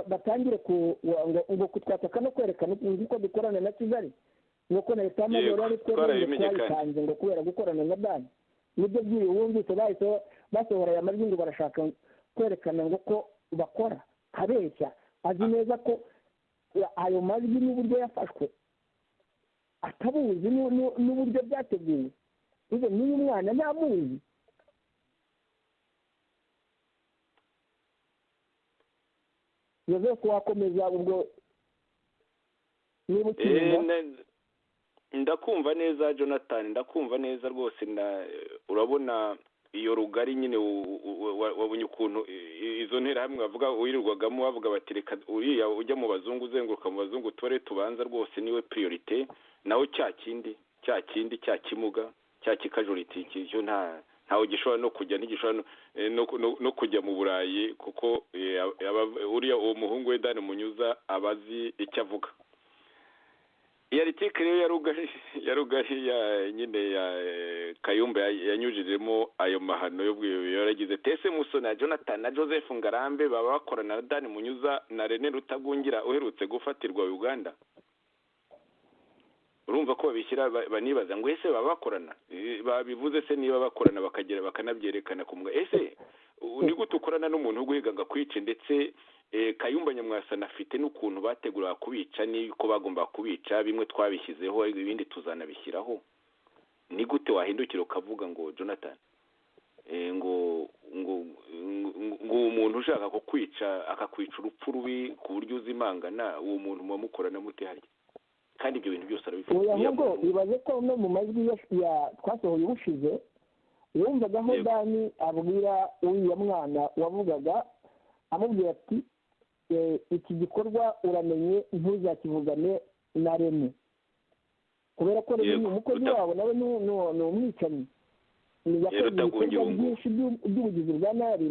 batangire ngo kutwataka no kwerekana uko dukorana na Kigali nuko na leta y'amajoro ari twayitanze ngo kubera gukorana na Dani nibyo by'iyo wumvise bahise basohora aya majwi ngo barashaka kwerekana ngo ko bakora abeshya azi neza ko ayo majwi n'uburyo yafashwe atabuzi n'uburyo byateguwe ibyo n'uyu mwana ntamuzi Yozefu wakomeza ubwo niba ukimva ndakumva neza Jonathan ndakumva neza rwose urabona iyo rugari nyine wabonye ukuntu izo ntera hamwe bavuga wirirwagamo bavuga bati reka uriya ujya mu bazungu uzenguruka mu bazungu tore tubanza rwose niwe priorite naho cya kimuga cya kikajuriti cyo ntawe gishobora no kujya ntigishobora no kujya mu Burayi kuko uriya uwo muhungu we Dani Munyuza abazi icyo avuga iyi article rero ya rugari ya nyine ya Kayumba yanyujijemo ayo mahano yo yaragize Tese Muso na Jonathan na Joseph Ngarambe baba bakorana na Dani Munyuza na René Rutagungira uherutse gufatirwa Uganda urumva ko babishyira banibaza ngo ese baba bakorana babivuze se niba bakorana bakagera bakanabyerekana kumwe ese ni gute ukorana n'umuntu uguhiga kwica ndetse Kayumba Nyamwasa afite n'ukuntu bategura kubica niko bagomba kubica bimwe twabishyizeho ibindi tuzanabishyiraho ni gute wahindukira ukavuga ngo Jonathan ngo umuntu ushaka kukwica akakwica urupfu rubi ku buryo uzimangana uwo muntu mukorana mute harya kandi ibyo bintu byose arabifite ahubwo bibaze ko no mu majwi ya twasohoye ubushize yumvaga aho Dani abwira uriya mwana wavugaga amubwira ati iki gikorwa uramenye ntuzakivugane na Rene kubera ko Rene ni umukozi wabo nawe ni umwicanyi yakoze ibikorwa byinshi by'ubugizi bwa nabi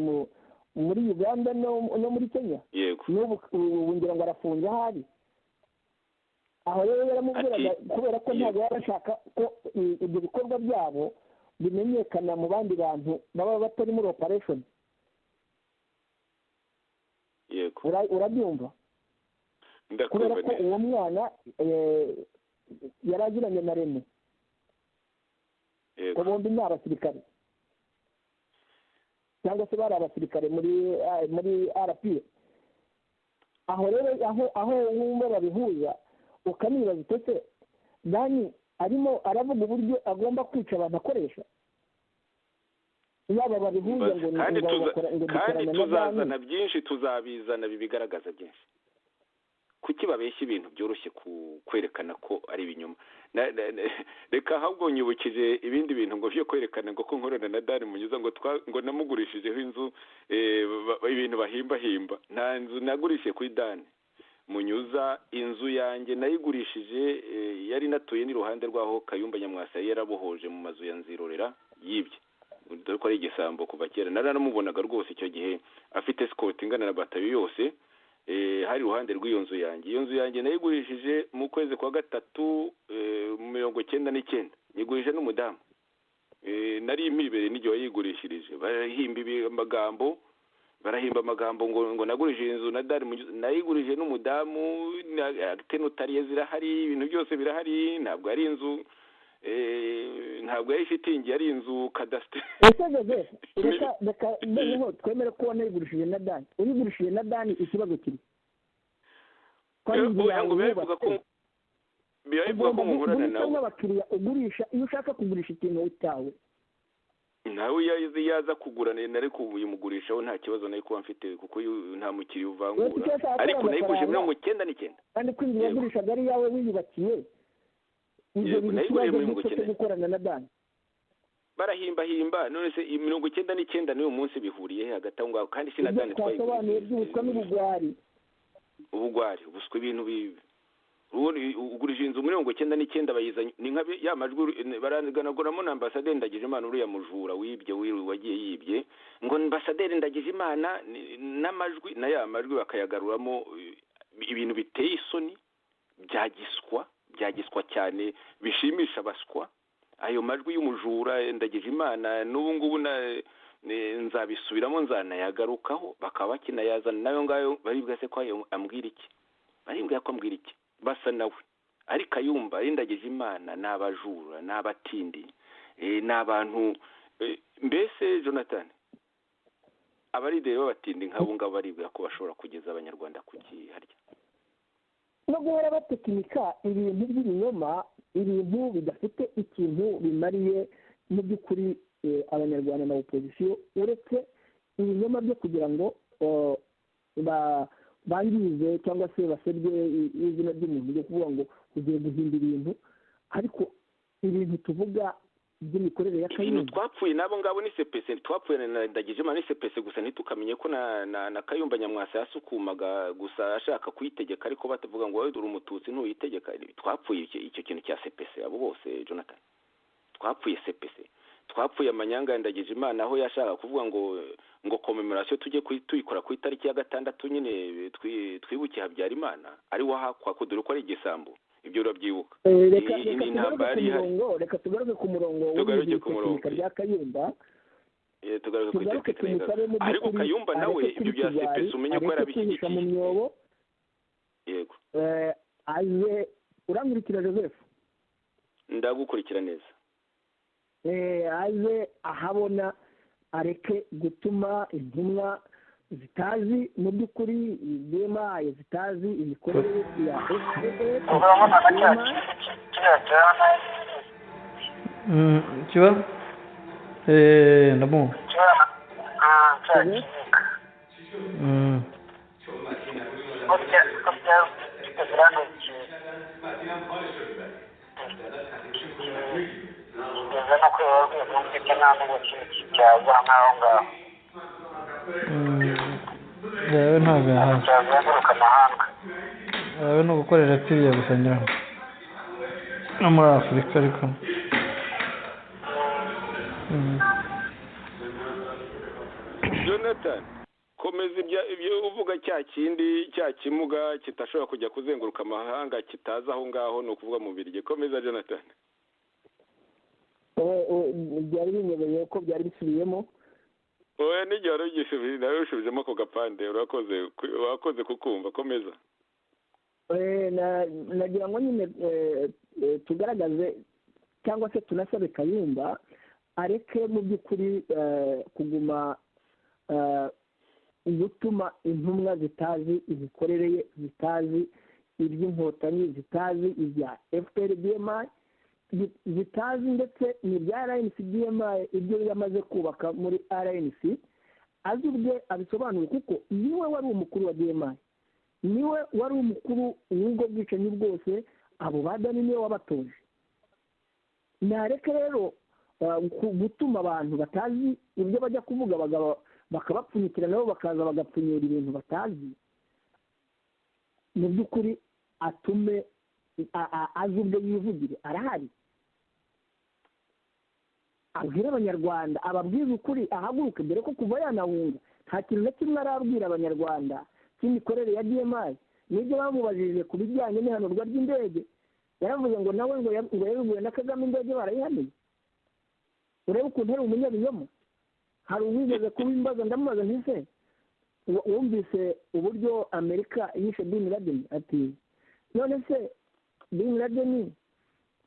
muri Uganda no muri Kenya n'ubu ngira ngo arafunze ahari aho rero yaramubwiraga kubera ko ntabwo yaba ashaka ko ibyo bikorwa byabo bimenyekana mu bandi bantu baba batari muri operation urabyumva kubera ko uwo mwana yari agiranye na Rene ko bombi ni abasirikare cyangwa se bari abasirikare muri RPA aho rero aho wumva babihuza ukanibaza ute Dani arimo aravuga uburyo agomba kwica abantu akoresha yaba babihuza ngo kandi tuzazana byinshi tuzabizana bibigaragaza byinshi kuki babeshya ibintu byoroshye kwerekana ko ari ibinyoma reka ahubwo nyibukije ibindi bintu ngo byo kwerekana ngo ko nkorana na Dani Munyuza ngo namugurishijeho inzu ibintu bahimba nta nzu nagurishije kuri Dani Munyuza inzu yanjye nayigurishije yari natuye n'iruhande rwaho Kayumba Nyamwasa yarabohoje mu mazu ya Nzirorera yibye dore ko ari igisambo kuva kera naramubonaga rwose icyo gihe afite escort ingana na batayo yose hari iruhande rw'iyo nzu yanjye. Iyo nzu yanjye nayigurishije mu kwezi kwa gatatu 99, nyigurije n'umudamu. Nari impibere n'igihe wayigurishirije. Barahimba amagambo ngo nagurishije inzu na dari, nayigurije n'umudamu, tenotariye zirahari, ibintu byose birahari, ntabwo ari inzu, ntabwo yari shitingi, yari inzu kadasiteri. reka noneho twemere ko wanayigurishije na dani. Uyigurishije na dani ikibazo kiri biravuga ko muhorana nawe n'abakiriya ugurisha. Iyo ushaka kugurisha ikintu cyawe nawe yaza kugura nari kuyimugurishaho nta kibazo nari kuba mfite, kuko nta mukiriya uvangura, ariko nayigurije 99. kandi ko inzu wagurishaga ari yawe wiyubakiye, ibyo bintu ikibazo cyo gukorana na dani. Barahimba none se 99 n'uyu munsi bihuriye hagati aho ngaho, kandi sina dani twasobanuye by'ubuswa n'ubugwari. Ubuswa ibintu bibi. Ugurije inzu 99 bayizanye ni nka ya majwi baranganaguramo na ambasaderi Ndagijimana, uriya mujura wibye wagiye yibye, ngo ambasaderi Ndagijimana n'amajwi na ya majwi bakayagaruramo ibintu biteye isoni bya giswa cyane, bishimisha abaswa. Ayo majwi y'umujura Ndagijimana n'ubu ngubu nzabisubiramo, nzanayagarukaho, bakaba bakinayazana nayo ngayo. Baribwa se ko ambwira iki? Baribwa ko ambwira iki? Basa nawe, ariko Kayumba Ndagijimana n'abajura n'abatindi n'abantu. Mbese Jonathan, abarideri b'abatindi nk'abo ngabo baribwa ko bashobora kugeza abanyarwanda ku giharya no guhora batekinika ibintu by'ibinyoma, ibintu bidafite ikintu bimariye mu by'ukuri abanyarwanda na opozisiyo, uretse ibinyoma byo kugira ngo bangize cyangwa se basebye izina ry'umuntu, ryo kuvuga ngo ugiye guhimba ibintu. Ariko ibintu tuvuga by'imikorere ya Kayumba, ibintu twapfuye nabo ngabo ni CPC, twapfuye na Ndagijimana ni CPC gusa, ntitukamenya ko na Kayumba Nyamwasa yasukumaga gusa ashaka kuyitegeka, ariko batavuga ngo wowe uri umututsi ntuyitegeka. Twapfuye icyo kintu cya CPC, abo bose Jonathan, twapfuye CPC. Twapfuye amanyanga ya Ndagijimana aho yashaka kuvuga ngo commemoration tujye tuyikora ku itariki ya 6 nyine twibuke Habyarimana ari wahakwa kudura ko ari igisambo. Ibyo urabyibuka. Reka tugaruke ku murongo w'ibyo Kayumba. Tugaruke ku itariki. Ariko Kayumba nawe ibyo bya CPS umenye ko yarabishyigikiye mu myobo. Yego. Aje urankurikira Joseph? Ndagukurikira neza. Aze ahabona areke gutuma intumwa zitazi mu by'ukuri DMI, zitazi imikorere ya FPR. Kiba ndabona no kwibabwira ko mfite ntabwo cyaza nkaho ngaho. Yewe ntabwo yahaza. Cyazenguruka amahanga. Yewe no gukorera tiriya gusa nyiraho. No muri Afurika ariko. Jonathan, komeza ibyo uvuga cya kindi cya kimuga kitashobora kujya kuzenguruka amahanga kitaza aho ngaho, no kuvuga mu Birigi. Komeza Jonathan. Byari binyobeye ko byari bisubiyemo. Oya n'igihe wari ugisubije nawe ushubijemo ako gapande, wakoze kukumva. Komeza. Nagira ngo nyine tugaragaze cyangwa se tunasabe Kayumba areke mu by'ukuri kuguma gutuma intumwa zitazi imikorere ye, zitazi iby'inkotanyi, zitazi ibya FPR DMI, zitazi ndetse n'ibya RNC DMI ibyo yamaze kubaka muri RNC, azi ubwe abisobanura, kuko niwe wari umukuru wa DMI, niwe wari umukuru w'ubwo bwicanyi bwose. Abo badani niwe wabatoje. Nareke rero gutuma abantu batazi ibyo bajya kuvuga bakabapfunyikira, nabo bakaza bagapfunyura ibintu batazi. Mu by'ukuri atume azi ubwo yivugire, arahari, abwira abanyarwanda, ababwiza ukuri, ahaguruke, dore ko kuva yanahunga nta kintu na kimwe arabwira abanyarwanda, cy'imikorere ya DMI nibyo bamubajije ku bijyanye n'ihanurwa ry'indege yaravuze ngo nawe ngo yabivuye na Kagame indege barayihaniye. Urebe ukuntu ari umunyabinyoma. Hari uwigeze kubimbaza ndamubaza nti se wumvise uburyo Amerika yishe Bin Laden? Ati none se Bin Laden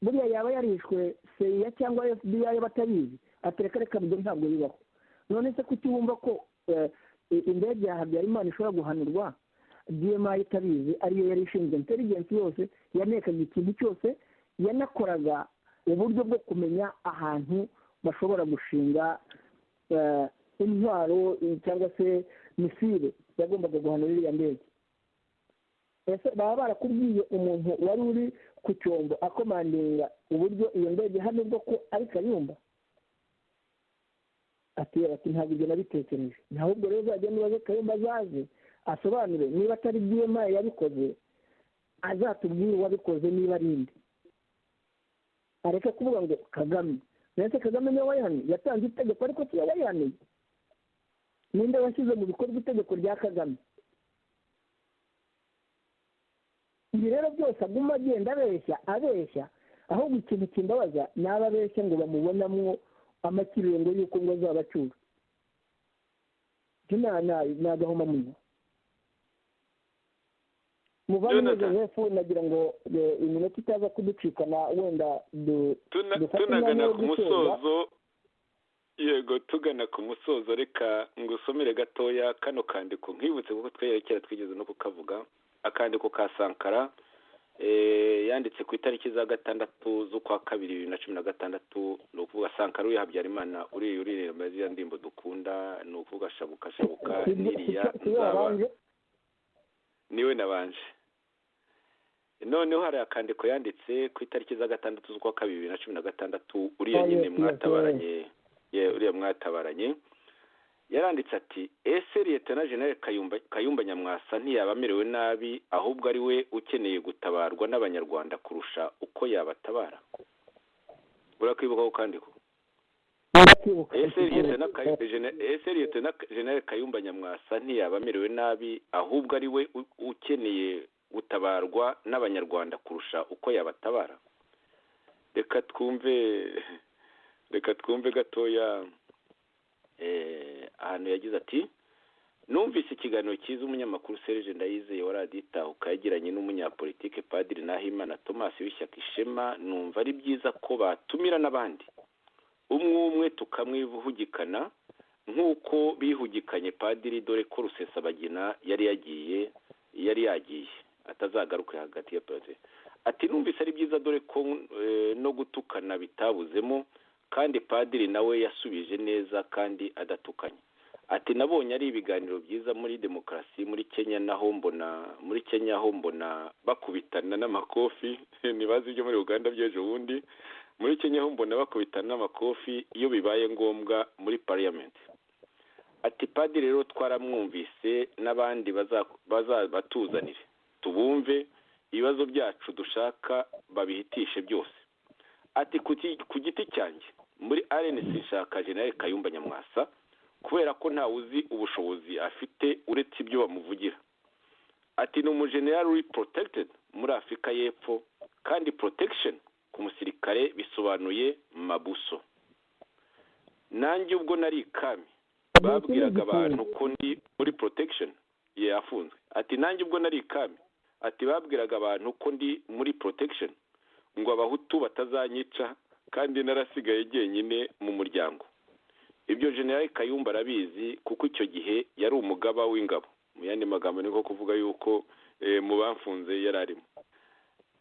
buriya yaba yarishwe CIA cyangwa FBI batabizi? Atereka reka byo ntabwo bibaho. None se kuki wumva ko indege ya Habyarimana ishobora guhanurwa DMI itabizi? Ariyo yari ishinzwe intelligence yose, yanekaga ikintu cyose, yanakoraga uburyo bwo kumenya ahantu bashobora gushinga intwaro cyangwa se misile yagombaga guhanura iriya ndege. Ese baba barakubwiye umuntu wari uri ku cyombo akomandinga uburyo iyo ndege hanurwa ko ari Kayumba? Ati ntabwo ibyo nabitekereje. Ahubwo rero uzajya nibaze Kayumba azaze asobanure niba atari DMI yabikoze, azatubwire uwabikoze niba ari indi. Areke kuvuga ngo Kagame. Nese Kagame niwe wayihaniye? Yatanze itegeko ariko si yayihaniye. Ninde washyize mu bikorwa itegeko rya Kagame? Ibi rero byose aguma agenda abeshya, ahubwo ikintu kimbabaza n'aba abeshya ngo bamubonamwo amakiringo y'uko ngo azabacyura. Ni agahomamunwa. Muvandimwe Joseph, nagira ngo iminota itaza kuducikana wenda tunagana ku musozo. Yego, tugana ku musozo, reka ngusomere gatoya kano kandiko nkibutse kuko twerekera twigeze no kukavuga. Akandiko ka Sankara yanditse ku itariki za 6 z'ukwa 2016. ni ukuvuga Sankara uyu Habyarimana uri mazi ya ndimbo dukunda, ni ukuvuga shabuka niriya nzaba niwe nabanje. Noneho hari akandiko yanditse ku itariki za 6 z'ukwa 2016 uriya nyine mwatabaranye yaranditse ati ese Lieutenant General Kayumba Nyamwasa ntiyaba amerewe nabi ahubwo ari we ukeneye gutabarwa n'abanyarwanda kurusha uko yabatabara? Urakwibuka ko kandiko? Ese Lieutenant General Kayumba Nyamwasa ntiyaba amerewe nabi ahubwo ari we ukeneye gutabarwa n'abanyarwanda kurusha uko yabatabara? Reka twumve gatoya ahantu yagize ati numvise ikiganiro cyiza umunyamakuru Serge Ndayizeye wa Radio Itahuka yagiranye n'umunyapolitike Padiri Nahimana Thomas w'ishyaka Ishema, numva ari byiza ko batumira n'abandi umwe tukamwivugikana nk'uko bihugikanye Padiri, dore ko Rusesabagina yari yagiye atazagaruka hagati ya Padiri. Ati numvise ari byiza dore ko no gutukana bitabuzemo, kandi Padiri nawe yasubije neza kandi adatukanye. Ati nabonye ari ibiganiro byiza muri demokarasi muri Kenya aho mbona bakubitana n'amakofi nibazi ibyo muri Uganda by'ejo bundi. Muri Kenya aho mbona bakubitana n'amakofi iyo bibaye ngombwa muri parliament. Ati Padiri rero twaramwumvise n'abandi batuzanire tubumve ibibazo byacu dushaka babihitishe byose. Ati ku giti cyanjye muri RNC shaka General Kayumba Nyamwasa kubera ko nta uzi ubushobozi afite uretse ibyo bamuvugira. Ati ni umugeneral uri protected muri Afurika y'Epfo, kandi protection ku musirikare bisobanuye mabuso. Nanjye ubwo nari kami babwiraga abantu ko ndi muri protection yafunzwe. Ati nanjye ubwo nari kami, ati babwiraga abantu ko ndi muri protection ngo abahutu batazanyica kandi narasigaye jyenyine mu muryango. Ibyo General Kayumba arabizi kuko icyo gihe yari umugaba w'ingabo. Mu yandi magambo niko kuvuga yuko mu bamfunze yararimo.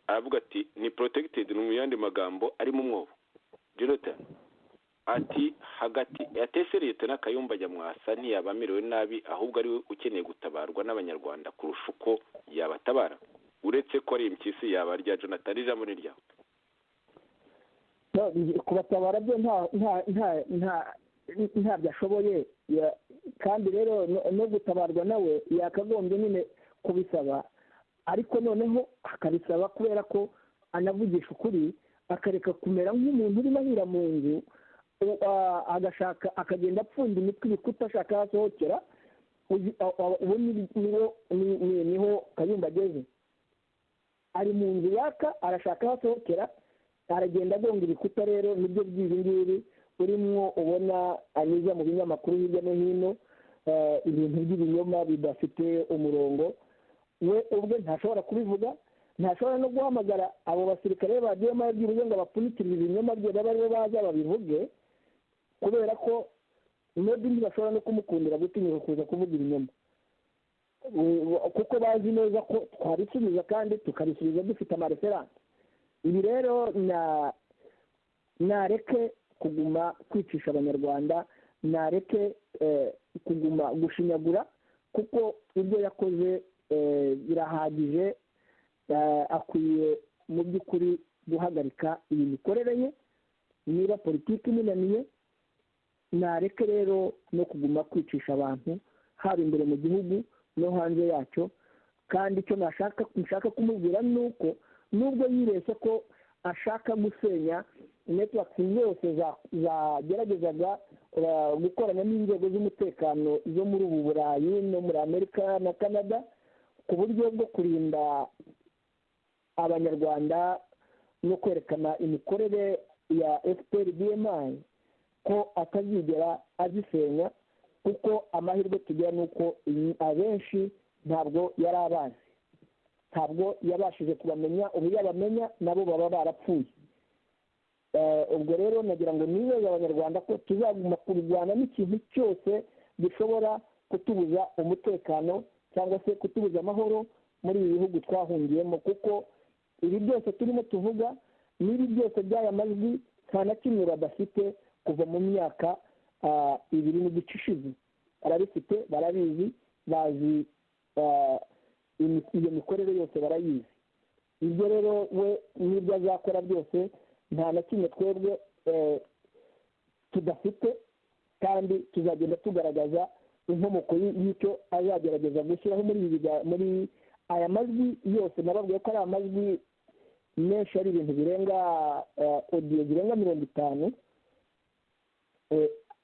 Aravuga ati ni protected, mu yandi magambo ari mu mwobo. Jonathan ati hagati yatese Lieutenant Kayumba Nyamwasa ntiyaba amerewe nabi ahubwo ari we ukeneye gutabarwa n'abanyarwanda kurusha uko yabatabara, uretse ko ari impyisi yaba rya Jonathan ijambo ni ryawe. Kubatabara byo nta byashoboye, kandi rero no gutabarwa nawe yakagombye nyine kubisaba, ariko noneho akabisaba kubera ko anavugisha ukuri, akareka kumera nk'umuntu urimo ahira mu nzu agashaka akagenda apfunda imitwe ibikuta ashaka yasohokera, ubu niho Kayumba ageze, ari mu nzu yaka, arashaka aho asohokera, aragenda agonga ibikuta. Rero nibyo by'ibi ngibi urimo ubona anyuza mu binyamakuru hirya no hino, ibintu by'ibinyoma bidafite umurongo. We ubwe ntashobora kubivuga, ntashobora no guhamagara abo basirikare ba DMI by'uburyo ngo bapfunikire ibinyoma bye babe aribo baza babivuge, kubera ko maybe ntibashobora no kumukundira gutinyuka kuza kuvuga ibinyoma, kuko bazi neza ko twabisubiza kandi tukabisubiza dufite amareferanse. Ibi rero nareke kuguma kwicisha abanyarwanda, nareke kuguma gushinyagura, kuko ibyo yakoze birahagije. Akwiye mu by'ukuri guhagarika iyi mikorere ye. Niba politiki imunaniye, nareke rero no kuguma kwicisha abantu, haba imbere mu gihugu no hanze yacyo. Kandi icyo nshaka kumubwira ni uko nubwo yibeshye ko ashaka gusenya networks zose zageragezaga gukorana n'inzego z'umutekano zo muri ubu Burayi no muri Amerika na Canada, ku buryo bwo kurinda abanyarwanda no kwerekana imikorere ya FPR DMI, ko atazigera azisenya, kuko amahirwe tugira ni uko abenshi ntabwo yari abazi, ntabwo yabashije kubamenya. Ubu yabamenya nabo baba barapfuye. Ubwo rero nagira ngo nizeze abanyarwanda ko tuzaguma kurwana n'ikintu cyose gishobora kutubuza umutekano cyangwa se kutubuza amahoro muri ibi bihugu twahungiyemo, kuko ibi byose turimo tuvuga n'ibi byose by'aya majwi nta na kimwe badafite kuva mu myaka 2 n'igice ishize. Barabifite, barabizi, bazi iyo mikorere yose barayizi. Ibyo rero we n'ibyo azakora byose nta na kimwe twebwe tudafite, kandi tuzagenda tugaragaza inkomoko y'icyo azagerageza gushyiraho muri aya majwi yose. Nababwiye ko ari amajwi menshi, ari ibintu birenga audio zirenga 50.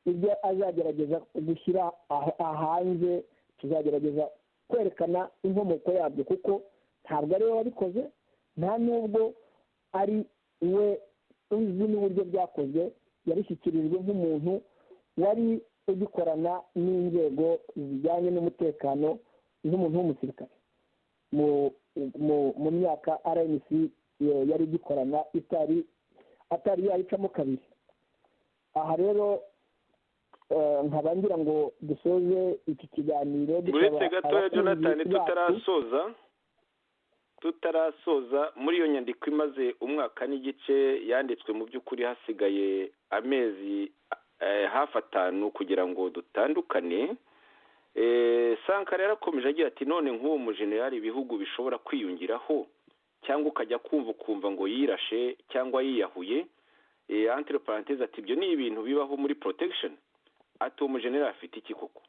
Ibyo azagerageza gushyira hanze tuzagerageza kwerekana inkomoko yabyo, kuko ntabwo ari we wabikoze, nta nubwo ari we uzi n'uburyo byakozwe. Yabishyikirijwe nk'umuntu wari ugikorana n'inzego zijyanye n'umutekano, nk'umuntu w'umusirikare mu myaka RNC yari igikorana atari yayicamo kabiri. Aha rero nkaba ngira ngo dusoze iki kiganiro. Uretse gatoya Jonathan, tutarasoza muri iyo nyandiko imaze umwaka n'igice yanditswe, mu by'ukuri hasigaye amezi hafi 5 kugira ngo dutandukane. Sankara yarakomeje agira ati none nk'uwo mujenerali ibihugu bishobora kwiyungiraho cyangwa ukajya kumva ngo yirashe cyangwa yiyahuye, entre parenthèses ati ibyo ni ibintu bibaho muri protection. Ati uwo mujenerali afite iki koko?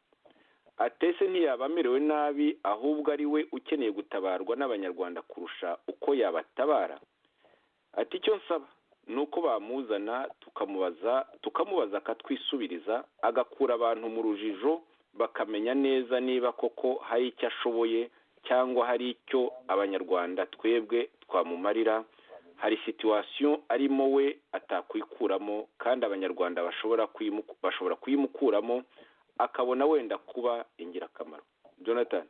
Atese ntiyaba amerewe nabi, ahubwo ari we ukeneye gutabarwa n'abanyarwanda kurusha uko yabatabara. Ati icyo nsaba ni uko bamuzana tukamubaza akatwisubiriza, agakura abantu mu rujijo, bakamenya neza niba koko hari icyo ashoboye cyangwa hari icyo abanyarwanda twebwe twamumarira, hari situation arimo we atakwikuramo, kandi abanyarwanda bashobora kuyimukuramo akabona wenda kuba ingirakamaro. Jonathan,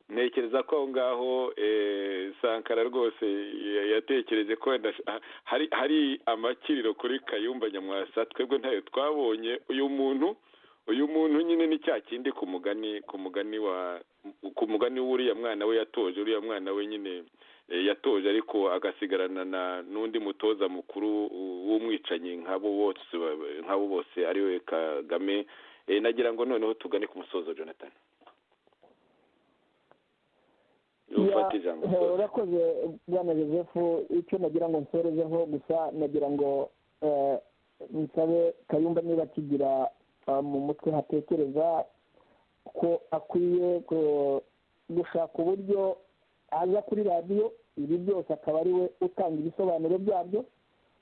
ntekereza ko aho ngaho Sankara rwose yatekereje ko hari amakiriro kuri Kayumba Nyamwasa, twebwe ntayo twabonye. Uyu muntu nyine ni cya kindi ku mugani w'uriya mwana we yatoje, uriya mwana we nyine yatoje, ariko agasigarana n'undi mutoza mukuru w'umwicanyi nk'abo bose ari we Kagame. Nagira ngo noneho tugane ku musozo Jonathan. Urakoze bwana Joseph. Icyo nagira ngo nsorezeho gusa, nagira ngo nsabe Kayumba niba akigira mu mutwe hatekereza ko akwiye gushaka uburyo aza kuri radiyo, ibi byose akaba ari we utanga ibisobanuro byabyo,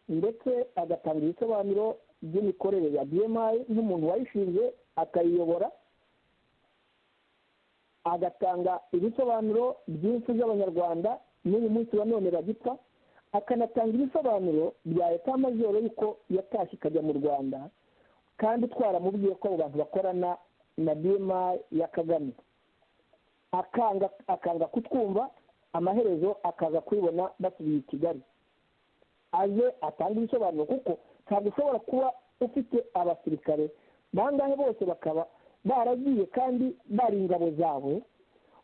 ndetse agatanga ibisobanuro by'imikorere ya DMI nk'umuntu wayishinze akayiyobora, agatanga ibisobanuro byinshi by'abanyarwanda n'uyu munsi wa none bagipfa, akanatanga ibisobanuro bya leta majoro yuko yatashye ikajya mu Rwanda kandi twaramubwiye ko abo bantu bakorana na Dima ya Kagame, akanga kutwumva, amaherezo akaza kwibona basubiye i Kigali aje atanga ibisobanuro, kuko ntabwo ushobora kuba ufite abasirikare bangahe bose bakaba baragiye kandi bari ingabo zawe,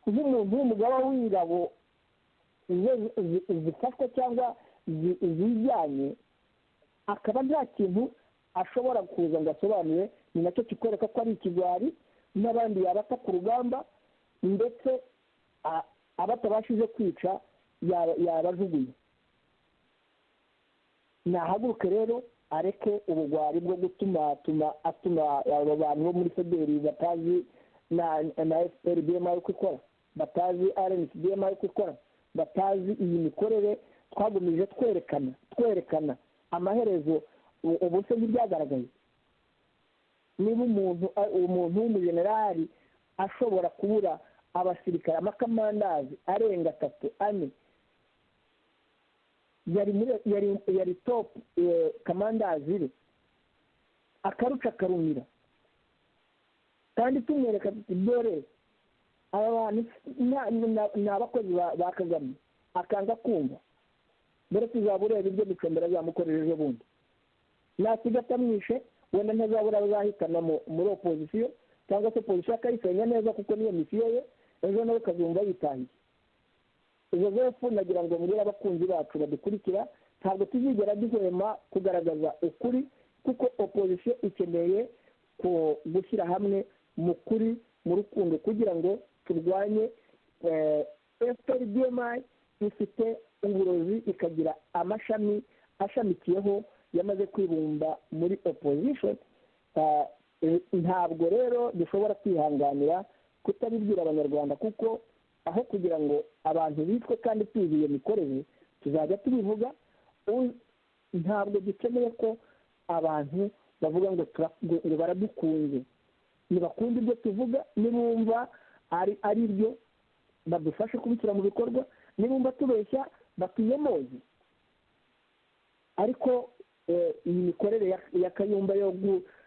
nk'umuntu w'umugaba w'ingabo zifashwe cyangwa zijyanye, akaba nta kintu ashobora kuza ngo asobanure. Ni nacyo kikwereka ko ari ikigwari, n'abandi yabata ku rugamba ndetse abatabashije kwica yabajugunye. Nahaguruke rero areke ubugwari bwo atuma abo bantu bo muri federi batazi na FPR-BMA yuko ikora, batazi RNC-BMA yuko ikora, batazi iyi mikorere twagumije twerekana amaherezo ubuse n'ibyagaragaye. Niba umuntu w'umujenerali ashobora kubura abasirikare amakamandazi arenga 3-4, yari top kamandazi be, akaruca akarumira, kandi tumwereka tuti dore aba bantu ni abakozi ba Kagame, akanga kumva. Dore tuzabureba ibyo Mucombera zamukoresheje bundi, nasiga atamwishe wenda ntazabura bazahitana muri opozisiyo, cyangwa se polisi akayisenya neza kuko niyo misiyo ye, ejo nawe kazumva yitangiye. Joseph nagira ngo mbwira abakunzi bacu badukurikira, ntabwo tuzigera duhema kugaragaza ukuri, kuko opozisiyo ikeneye gushyira hamwe mu kuri, mu rukundo, kugira ngo turwanye FPR-BMA ifite uburozi, ikagira amashami ashamikiyeho yamaze kwibumba muri opposition. Ntabwo rero dushobora kwihanganira kutabibwira abanyarwanda, kuko aho kugira ngo abantu bitwe kandi tuzi iyo mikorere tuzajya tubivuga. Ntabwo dukeneye ko abantu bavuga ngo baradukunze. Nibakunde ibyo tuvuga, nibumva ari byo badufashe kubishyira mu bikorwa, nibumva tubeshya batuyemoze. Ariko iyi mikorere ya Kayumba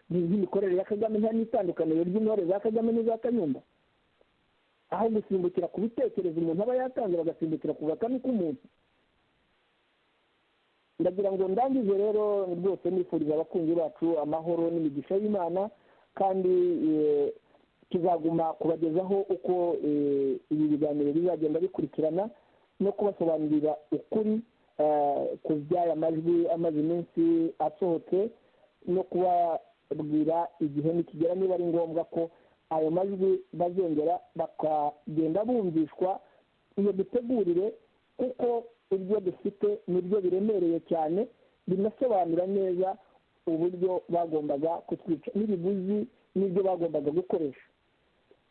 n'imikorere ya Kagame nta n'itandukaniro ry'intore za Kagame n'iza Kayumba. Aho gusimbukira ku bitekerezo umuntu aba yatanze, bagasimbukira ku gatami k'umuntu. Ndagira ngo ndangize rero rwose nifuriza abakunzi bacu amahoro n'imigisha y'Imana, kandi tuzaguma kubagezaho uko ibi biganiro bizagenda bikurikirana, no kubasobanurira ukuri ku by'aya majwi amaze iminsi asohotse, no kubabwira igihe nikigera niba ari ngombwa ko ayo majwi bazongera bakagenda bumvishwa iyo dutegurire, kuko ibyo dufite nibyo biremereye cyane, binasobanura neza uburyo bagombaga kutwica n'ibiguzi n'ibyo bagombaga gukoresha.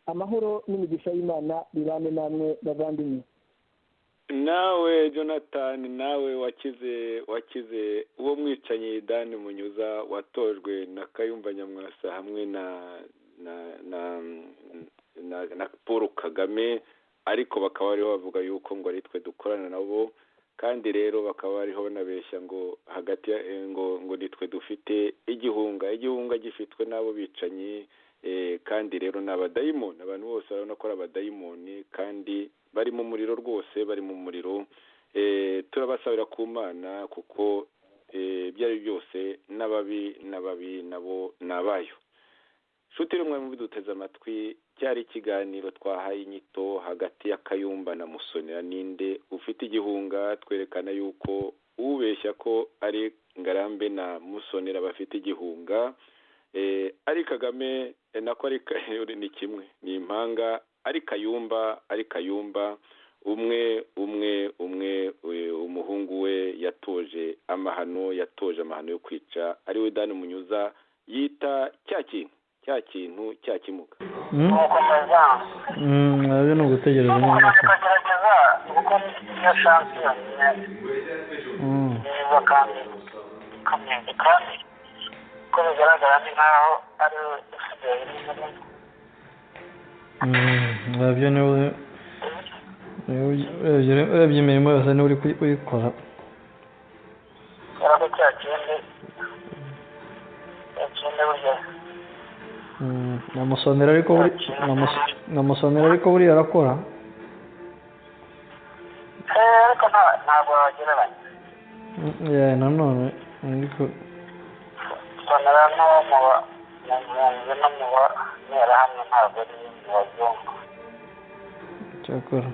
Amahoro n'imigisha y'Imana bibane namwe bavandimwe. Nawe Jonathan, nawe wakize uwo mwicanyi Dani Munyuza watojwe na Kayumba Nyamwasa hamwe na Paul Kagame, ariko bakaba bariho bavuga yuko ngo ari twe dukorana nabo, kandi rero bakaba bariho banabeshya ngo hagati ngo nitwe dufite igihunga gifitwe n'abo bicanyi, kandi rero ni abadayimoni. Abantu bose barabona ko ari abadayimoni kandi bari mu muriro, rwose bari mu muriro. Turabasabira ku Mana, kuko ibyo ari byose n'ababi nabo ni abayo. Nshuti rumwe mu biduteze amatwi, cyari ikiganiro twahaye inyito hagati ya Kayumba na Musonera, ninde ufite igihunga. Twerekana yuko ubeshya ko ari Ngarambe na Musonera bafite igihunga, ari Kagame nako ari ni kimwe, ni impanga. Ari Kayumba umwe umuhungu we yatoje amahano yo kwica, ari we Dani Munyuza yita cya kintu cyakimuka. Abe no gutegereza umwaka tukagerageza gukora iyo shansi yonyine neza kandi ikomeye, kandi ko bigaragara ni nkaho ari we usigaye Nabyo niwe urebye imirimo yose niwe uri uyikora. ariko cya kindi burya namusonera ariko buriya arakora. ariko ntabwo wagereranya nanone ariko sonera no mu nzu no mu nterahamwe ntabwo ari mu bazungu. cyakora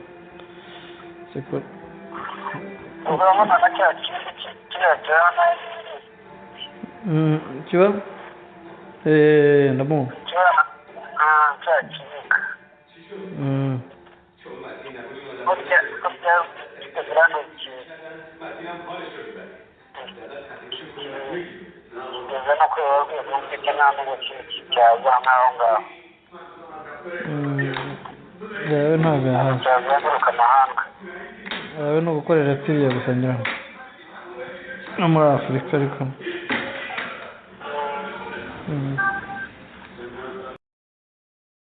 urabona na cya kindi kiriya cyana kiba ndamu cya kinika burya kitagira ngo kigeze no kuri wowe rwego mfite nta n'ubu cyaza nk'aho ngaho yawe ntabwo yahaza cyazenguruka amahanga. yawe ni ugukorera piriya gusa ngira ngo no muri Afurika ariko